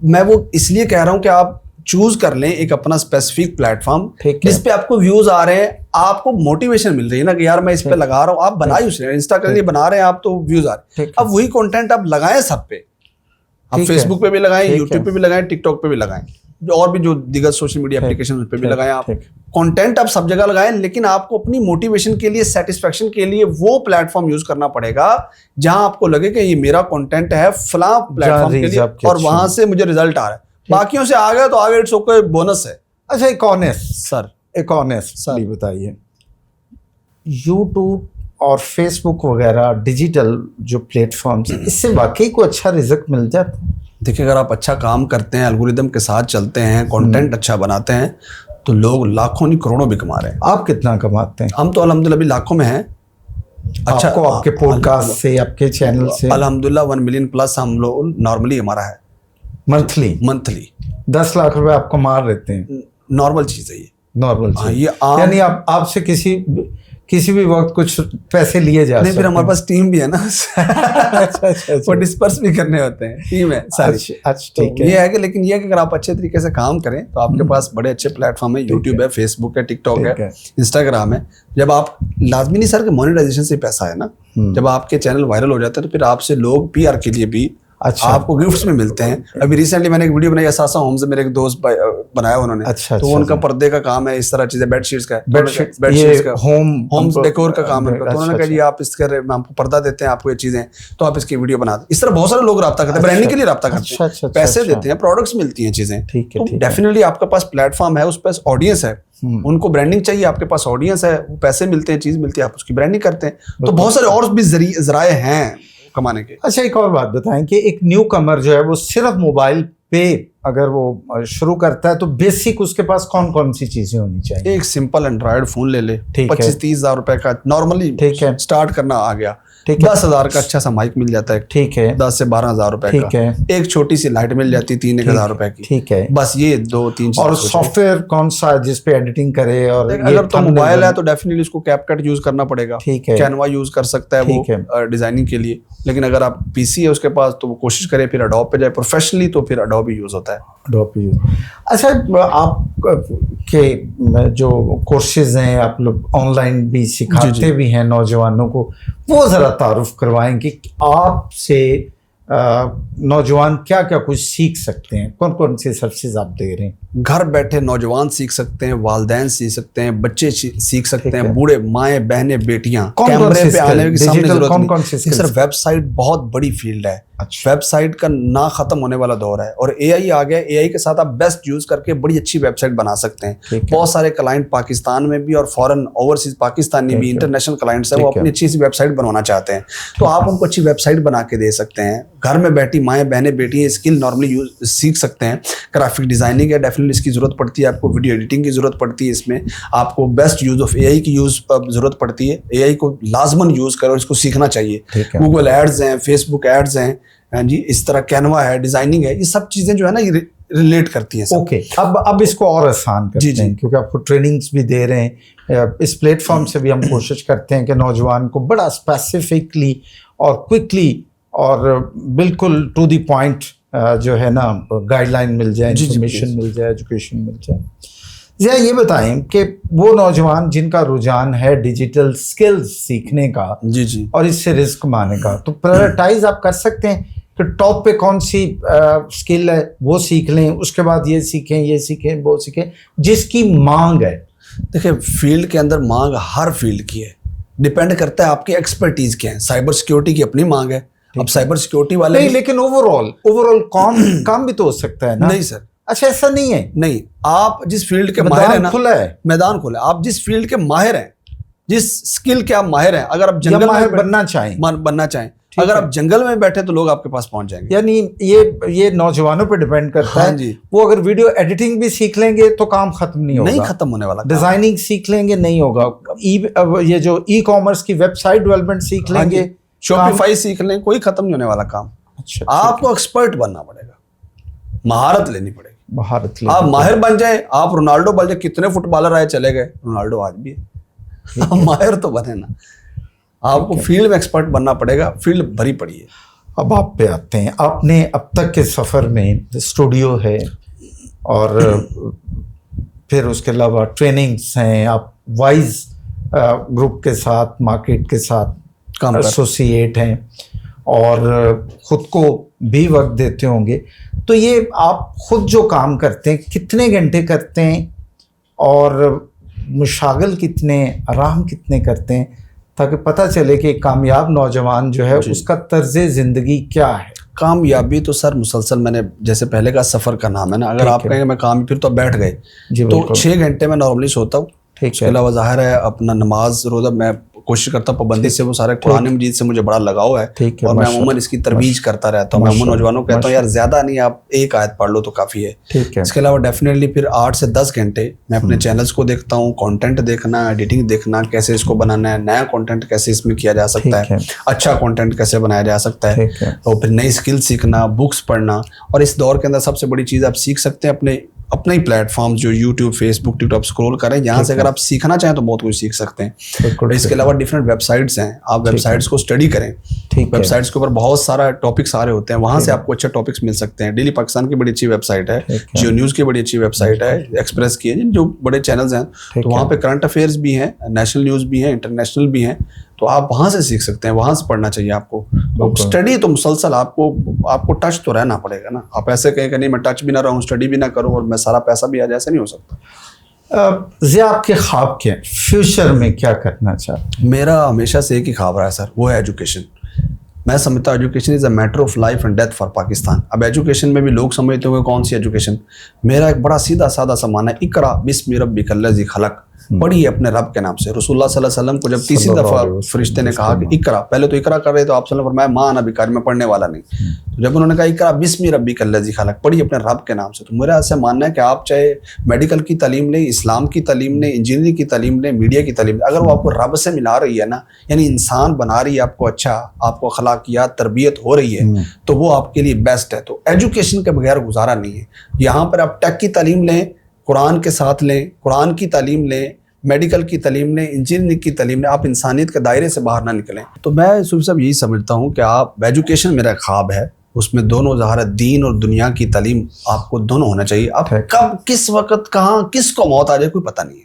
میں وہ اس لیے کہہ رہا ہوں کہ آپ چوز کر لیں ایک اپنا اسپیسیفک پلیٹ فارم جس پہ آپ کو ویوز آ رہے ہیں, آپ کو موٹیویشن مل رہی ہے نا کہ یار میں اس پہ لگا رہا ہوں. آپ بنا ہی اس لیے انسٹا کے لیے بنا رہے ہیں آپ, تو ویوز آ رہے ہیں. اب وہی کانٹینٹ آپ لگائیں سب پہ, آپ فیس بک پہ بھی لگائیں, یوٹیوب پہ بھی لگائیں, ٹک ٹاک پہ بھی لگائیں, اور بھی جو دیگر سوشل میڈیا اپلیکیشن پہ بھی لگائیں. آپ کانٹینٹ آپ سب جگہ لگائیں, لیکن آپ کو اپنی موٹیویشن کے لیے, سیٹسفیکشن کے لیے وہ پلیٹ فارم یوز کرنا پڑے گا جہاں آپ کو لگے کہ یہ میرا کانٹینٹ ہے فلاں پلیٹ فارم کے لیے اور وہاں سے مجھے ریزلٹ آ رہا ہے. باقیوں سے آ گیا تو آگے اٹس اوکے, بونس ہے. اچھا ایک آنیسٹ سر, ایک آنیسٹ بتائیے, یوٹیوب اور فیس بک وغیرہ ڈیجیٹل جو پلیٹ فارمز اس سے واقعی کو اچھا رزق مل جاتا ہے؟ دیکھیں, اگر آپ اچھا کام کرتے ہیں, الگوریدم کے ساتھ چلتے ہیں, کانٹینٹ اچھا بناتے ہیں, تو لوگ لاکھوں نہیں کروڑوں بھی کما رہے ہیں. آپ کتنا کماتے ہیں؟ ہم تو الحمدللہ بھی لاکھوں میں ہیں. اچھا, آپ کے پوڈ کاسٹ سے, آپ کے چینل سے الحمدللہ 1 ملین پلس ہم لوگ نارملی ہمارا ہے منتھلی 10 لاکھ روپے آپ کو مار لیتے ہیں. نارمل چیز ہے یہ, نارمل چیز. یعنی آپ سے کسی بھی وقت کچھ پیسے لیے جا نہیں, پھر ہمارے پاس ٹیم بھی ہے نا, وہ ڈسپرس بھی کرنے ہوتے ہیں, ٹیم ہے ساری. ٹھیک ہے, یہ ہے کہ لیکن یہ کہ اگر آپ اچھے طریقے سے کام کریں تو آپ کے پاس بڑے اچھے پلیٹ فارم ہیں, یوٹیوب ہے, فیس بک ہے, ٹک ٹاک ہے, انسٹاگرام ہے. جب آپ لازمی نہیں سر کہ مونیٹائزیشن سے پیسہ ہے نا, جب آپ کے چینل وائرل ہو جاتے ہیں تو پھر آپ سے لوگ پی آر کے لیے بھی آپ کو گفٹس میں ملتے ہیں. ابھی ریسنٹلی میں نے ایک ویڈیو بنائی, اساسا ہومز سے میرے ایک دوست بنایا انہوں نے, تو ان کا پردے کا کام ہے, اس طرح چیزیں, بیڈ شیٹس کا, ہومز ڈیکور کا کام ہے. تو انہوں نے کہا جی آپ اس کا ہم آپ کو پردہ دیتے ہیں, آپ کو یہ چیزیں, تو آپ اس کی ویڈیو بنا دیں. اس طرح بہت سارے لوگ رابطہ کرتے ہیں, برانڈنگ کے لیے رابطہ کرتے ہیں, پیسے دیتے ہیں, پروڈکٹس ملتی ہیں چیزیں. تو ڈیفینیٹلی آپ کے پاس پلیٹ فارم ہے, اس پہ آڈینس ہے, ان کو برانڈنگ چاہیے, آپ کے پاس آڈینس ہے, وہ پیسے ملتے ہیں, چیز ملتی ہے, آپ اس کی برانڈنگ کرتے ہیں. تو بہت سارے اور بھی ذرائع ہیں. کمانے کے. اچھا ایک اور بات بتائیں کہ ایک نیو کمر جو ہے وہ صرف موبائل پہ اگر وہ شروع کرتا ہے تو بیسک اس کے پاس کون کون سی چیزیں ہونی چاہیے؟ ایک سمپل اینڈرائڈ فون لے لے, 25-30 ہزار روپے کا نارملی ٹھیک ہے, اسٹارٹ کرنا آ گیا. 10,000 کا اچھا سا مائک مل جاتا ہے, ٹھیک ہے, 10 سے 12,000 روپے کا. ایک چھوٹی سی لائٹ مل جاتی 3,000 روپے کی, ٹھیک ہے. بس یہ 2-3 چیز. اور سافٹ ویئر کون سا جس پہ ایڈیٹنگ کرے؟ اور اگر تو موبائل ہے تو ڈیفینیٹلی اس کو کیپ کٹ یوز کرنا پڑے گا, ٹھیک ہے, کینوا یوز کر سکتا ہے وہ ڈیزائننگ کے لیے. لیکن اگر آپ پی سی ہے اس کے پاس تو وہ کوشش کرے پھر اڈوب پہ جائے. پروفیشنلی تو پھر اڈوب ہی یوز ہوتا ہے. اڈوب پہ یوز. اچھا آپ کے جو کورسز ہیں آپ لوگ آن لائن بھی سکھاتے بھی ہیں نوجوانوں کو, وہ ذرا تعارف کروائیں کہ آپ سے نوجوان کیا کیا کچھ سیکھ سکتے ہیں, کون کون سے سروسز آپ دے رہے ہیں؟ گھر بیٹھے نوجوان سیکھ سکتے ہیں, والدین سیکھ سکتے ہیں, بچے سیکھ سکتے ہیں, بوڑھے, مائیں بہنیں, بیٹیاں. کیمرے پہ آنے کی سامنے ضرورت نہیں. سر ویب سائٹ بہت بڑی فیلڈ ہے, ویب سائٹ کا نہ ختم ہونے والا دور ہے, اور اے آئی آ گیا. اے آئی کے ساتھ آپ بیسٹ یوز کر کے بڑی اچھی ویب سائٹ بنا سکتے ہیں. بہت سارے کلائنٹ پاکستان میں بھی اور فورن اوورسیز پاکستانی بھی انٹرنیشنل کلائنٹس ہیں, وہ اپنی اچھی سی ویب سائٹ بنوانا چاہتے ہیں, تو آپ ان کو اچھی ویب سائٹ بنا کے دے سکتے ہیں. گھر میں بیٹھی مائیں بہنیں بیٹی اسکل نارملی سیکھ سکتے ہیں. گرافک ڈیزائننگ ہے, ڈیفینیٹلی اس کی ضرورت پڑتی ہے آپ کو. ویڈیو ایڈیٹنگ کی ضرورت پڑتی ہے, اس میں آپ کو بیسٹ یوز آف اے آئی کی ضرورت پڑتی ہے. اے آئی کو لازماً یوز کرو, اس کو سیکھنا چاہیے. گوگل ایڈز ہیں, فیس بک ایڈز ہیں, جی اس طرح کینوا ہے, ڈیزائننگ ہے, یہ سب چیزیں جو ہے نا یہ ریلیٹ کرتی ہیں. اوکے, اب اس کو اور آسان کرتے ہیں کیونکہ آپ کو ٹریننگز بھی دے رہے ہیں. اس پلیٹ فارم سے بھی ہم کوشش کرتے ہیں کہ نوجوان کو بڑا اسپیسیفکلی اور کوئکلی اور بالکل ٹو دی پوائنٹ جو ہے نا گائیڈ لائن مل جائے, انفارمیشن مل جائے, ایجوکیشن مل جائے. ذرا یہ بتائیں کہ وہ نوجوان جن کا رجحان ہے ڈیجیٹل اسکلز سیکھنے کا اور اس سے رزق کمانے کا, تو پرائرٹائز آپ کر سکتے ہیں کہ ٹاپ پہ کون سی اسکل ہے وہ سیکھ لیں, اس کے بعد یہ سیکھیں, یہ سیکھیں, وہ سیکھیں, جس کی مانگ ہے. دیکھیں فیلڈ کے اندر مانگ ہر فیلڈ کی ہے, ڈپینڈ کرتا ہے آپ کی ایکسپرٹیز کیا ہے. سائبر سیکیورٹی کی اپنی مانگ ہے, اب سائبر سیکیورٹی والے نہیں, لیکن اوور آل کام بھی تو ہو سکتا ہے نا. نہیں سر, اچھا ایسا نہیں ہے. نہیں, آپ جس فیلڈ کے ماہر ہیں نا, میدان کھلا ہے. آپ جس فیلڈ کے ماہر ہیں, جس اسکل کے آپ ماہر ہیں, اگر آپ جنگل میں بننا چاہیں, اگر آپ جنگل میں بیٹھے تو لوگ آپ کے پاس پہنچ جائیں گے. یعنی یہ نوجوانوں پہ ڈیپینڈ کرتا ہے. وہ اگر ویڈیو ایڈیٹنگ بھی سیکھ لیں گے تو کام ختم نہیں ہوگا, نہیں ختم ہونے والا. ڈیزائننگ سیکھ لیں گے نہیں ہوگا, یہ جو ای کامرس کی ویب سائٹ ڈیولپمنٹ سیکھ لیں گے, شاپیفائی سیکھ لیں, کوئی ختم نہیں ہونے والا کام. آپ کو ایکسپرٹ بننا پڑے گا, مہارت لینی پڑے گی. آپ ماہر بن جائیں, آپ رونالڈو بن جائیں. کتنے فٹ بالر آئے چلے گئے, رونالڈو آج بھی ہے. ماہر تو بنے نا, آپ کو فیلڈ میں ایکسپرٹ بننا پڑے گا. فیلڈ بھری پڑی ہے. اب آپ پہ آتے ہیں, آپ نے اب تک کے سفر میں اسٹوڈیو ہے اور پھر اس کے علاوہ ٹریننگس ہیں, آپ وائز گروپ کے ساتھ مارکیٹ کے ساتھ ایسوسیٹ ہیں اور خود کو بھی وقت دیتے ہوں گے. تو یہ آپ خود جو کام کرتے ہیں کتنے گھنٹے کرتے ہیں اور مشاغل کتنے, آرام کتنے کرتے ہیں, تاکہ پتہ چلے کہ ایک کامیاب نوجوان جو ہے اس کا طرز زندگی کیا ہے؟ کامیابی تو سر مسلسل, میں نے جیسے پہلے کا سفر کا نام ہے نا, اگر آپ کہیں کہ میں کام پھر تو بیٹھ گئے, تو 6 گھنٹے میں نارملی سوتا ہوں. اس کے علاوہ ظاہر ہے اپنا نماز روزہ میں کوشش کرتا ہوں پابندی سے, وہ سارے قرآن مجید سے مجھے بڑا لگاؤ ہے اور میں عموماً اس کی ترویج کرتا رہتا ہوں. میں عموماً نوجوانوں کو کہتا ہوں یار زیادہ نہیں, آپ ایک آیت پڑھ لو تو کافی ہے. اس کے علاوہ ڈیفینیٹلی پھر 8 سے 10 گھنٹے میں اپنے چینلز کو دیکھتا ہوں, کانٹینٹ دیکھنا, ایڈیٹنگ دیکھنا, کیسے اس کو بنانا ہے, نیا کانٹینٹ کیسے اس میں کیا جا سکتا ہے, اچھا کانٹینٹ کیسے بنایا جا سکتا ہے, اور پھر نئی اسکل سیکھنا, بکس پڑھنا. اور اس دور کے اندر سب سے بڑی چیز آپ سیکھ سکتے ہیں اپنے ہی پلیٹ فارمز جو یوٹیوب, فیس بک, ٹک ٹاک اسکرول کریں, یہاں سے اگر آپ سیکھنا چاہیں تو بہت کچھ سیکھ سکتے ہیں. اس کے علاوہ ڈفرینٹ ویب سائٹس ہیں, آپ ویب سائٹس کو اسٹڈی کریں. ویب سائٹس کے اوپر بہت سارا ٹاپکس آ رہے ہوتے ہیں, وہاں سے آپ کو اچھے ٹاپکس مل سکتے ہیں. ڈیلی پاکستان کی بڑی اچھی ویب سائٹ ہے, جیو نیوز کی بڑی اچھی ویب سائٹ ہے, ایکسپریس کی ہے, جو بڑے چینلز ہیں, تو وہاں پہ کرنٹ افیئرز بھی ہیں, نیشنل نیوز بھی ہیں, انٹرنیشنل بھی ہیں, تو آپ وہاں سے سیکھ سکتے ہیں, وہاں سے پڑھنا چاہیے آپ کو. اسٹڈی تو مسلسل آپ کو ٹچ تو رہنا پڑے گا نا. آپ ایسے کہیں کہ نہیں میں ٹچ بھی نہ رہوں, اسٹڈی بھی نہ کروں اور میں سارا پیسہ بھی آ جائے, ایسا نہیں ہو سکتا. ضیاء آپ کے خواب کیا ہے, فیوچر میں کیا کرنا چاہتے ہیں؟ میرا ہمیشہ سے ایک ہی خواب رہا ہے سر, وہ ہے ایجوکیشن. میں سمجھتا ہوں education is a matter of life and death for Pakistan. اب ایجوکیشن میں بھی لوگ سمجھتے ہوں گے کون سی ایجوکیشن. میرا ایک بڑا سیدھا سادہ سا معنی ہے, اقرا بسم ربک الذی خلق. پڑھیے اپنے رب کے نام سے. رسول اللہ صلی اللہ علیہ وسلم کو جب تیسری دفعہ فرشتے نے کہا کہ اقرا، پہلے تو اقرا کر رہے تو آپ صلی اللہ علیہ وسلم فرمایا ما انا بقاری، میں پڑھنے والا نہیں. تو جب انہوں نے کہا اقرا بسم ربک الذی خلق، پڑھیے اپنے رب کے نام سے. تو میرا ایسا ماننا ہے کہ آپ چاہے میڈیکل کی تعلیم لیں، اسلام کی تعلیم لیں، انجینئرنگ کی تعلیم لیں، میڈیا کی تعلیم لیں، اگر وہ آپ کو رب سے ملا رہی ہے نا، یعنی انسان بنا رہی ہے آپ کو، اچھا آپ کو اخلاقیات تربیت ہو رہی ہے، تو وہ آپ کے لیے بیسٹ ہے. تو ایجوکیشن کے بغیر گزارا نہیں ہے. یہاں پر آپ ٹیک کی تعلیم لیں، قرآن کے ساتھ لیں، قرآن کی تعلیم لیں، میڈیکل کی تعلیم لیں، انجینئرنگ کی تعلیم لیں، آپ انسانیت کے دائرے سے باہر نہ نکلیں. تو میں صوفی صاحب یہی سمجھتا ہوں کہ آپ ایجوکیشن میرا خواب ہے، اس میں دونوں ظاہر دین اور دنیا کی تعلیم آپ کو دونوں ہونا چاہیے. آپ کب کس وقت کہاں کس کو موت آ جائے کوئی پتہ نہیں ہے.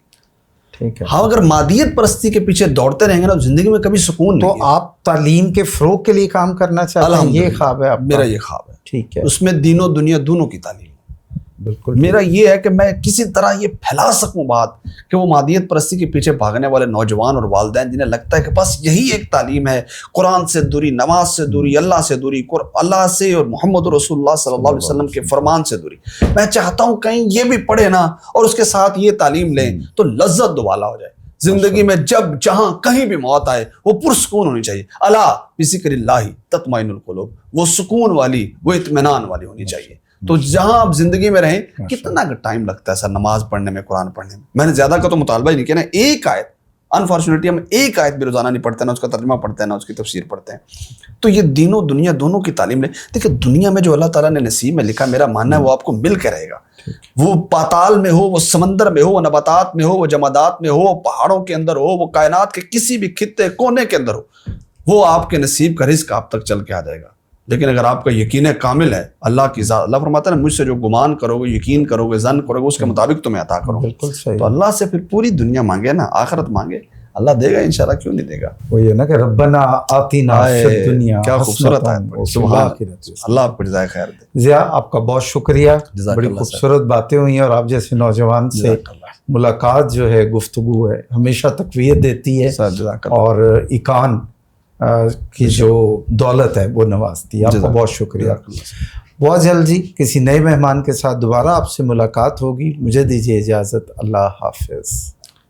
ہاں اگر مادیت پرستی کے پیچھے دوڑتے رہیں گے نا زندگی میں کبھی سکون نہیں. تو آپ تعلیم کے فروغ کے لیے کام کرنا چاہتے ہیں، یہ خواب ہے آپ کا؟ میرا یہ خواب ہے. ٹھیک ہے. اس میں دین و دنیا دونوں کی تعلیم. بالکل. میرا یہ ہے کہ میں کسی طرح یہ پھیلا سکوں بات کہ وہ مادیت پرستی کے پیچھے بھاگنے والے نوجوان اور والدین جنہیں لگتا ہے کہ بس یہی ایک تعلیم ہے، قرآن سے دوری، نماز سے دوری، اللہ سے دوری، اللہ سے اور محمد رسول اللہ صلی اللہ علیہ وسلم کے فرمان سے دوری. میں چاہتا ہوں کہیں یہ بھی پڑھے نا اور اس کے ساتھ یہ تعلیم لیں تو لذت دوبالا ہو جائے زندگی میں. جب جہاں کہیں بھی موت آئے وہ پرسکون ہونی چاہیے. الا بذکر اللہ تطمئن القلوب، وہ سکون والی، وہ اطمینان والی ہونی چاہیے. تو جہاں آپ زندگی میں رہیں، کتنا ٹائم لگتا ہے سر نماز پڑھنے میں، قرآن پڑھنے میں. میں نے زیادہ کا تو مطالبہ ہی نہیں کیا نا. ایک آیت، انفارچونیٹلی ہم ایک آیت بھی روزانہ نہیں پڑھتے، نہ اس کا ترجمہ پڑھتے ہیں، نہ اس کی تفسیر پڑھتے ہیں. تو یہ دین و دنیا دونوں کی تعلیم لیں. دیکھیں دنیا میں جو اللہ تعالیٰ نے نصیب میں لکھا، میرا ماننا ہے وہ آپ کو مل کے رہے گا. وہ پاتال میں ہو، وہ سمندر میں ہو، وہ نباتات میں ہو، وہ جمادات میں ہو، وہ پہاڑوں کے اندر ہو، وہ کائنات کے کسی بھی خطے کونے کے اندر ہو، وہ آپ کے نصیب کا رزق آپ تک چل کے آ جائے گا. لیکن اگر آپ کا یقین کامل ہے اللہ کی ذات، اللہ فرماتا ہے نا مجھ سے جو گمان کرو گے، یقین کرو گے، ظن کرو گے، اس کے مطابق تمہیں عطا کرو. بالکل صحیح. تو اللہ سے پھر پوری دنیا مانگے نا، آخرت مانگے، اللہ دے گا انشاءاللہ، کیوں نہیں دے گا. وہ یہ نا کہ ربنا آتینا فی الدنیا، کیا خوبصورت ہے. سبحان اللہ، آپ کو جزائے خیر دے. ضیاء آپ کا بہت شکریہ، بڑی خوبصورت باتیں ہوئی ہیں، اور آپ جیسے نوجوان سے ملاقات جو ہے، گفتگو ہے، ہمیشہ تقویت دیتی ہے اور ایقان کی جو دولت ہے وہ نوازتی ہے. آپ کا بہت شکریہ. بہت جلد جی کسی نئے مہمان کے ساتھ دوبارہ آپ سے ملاقات ہوگی. مجھے دیجیے اجازت. اللہ حافظ.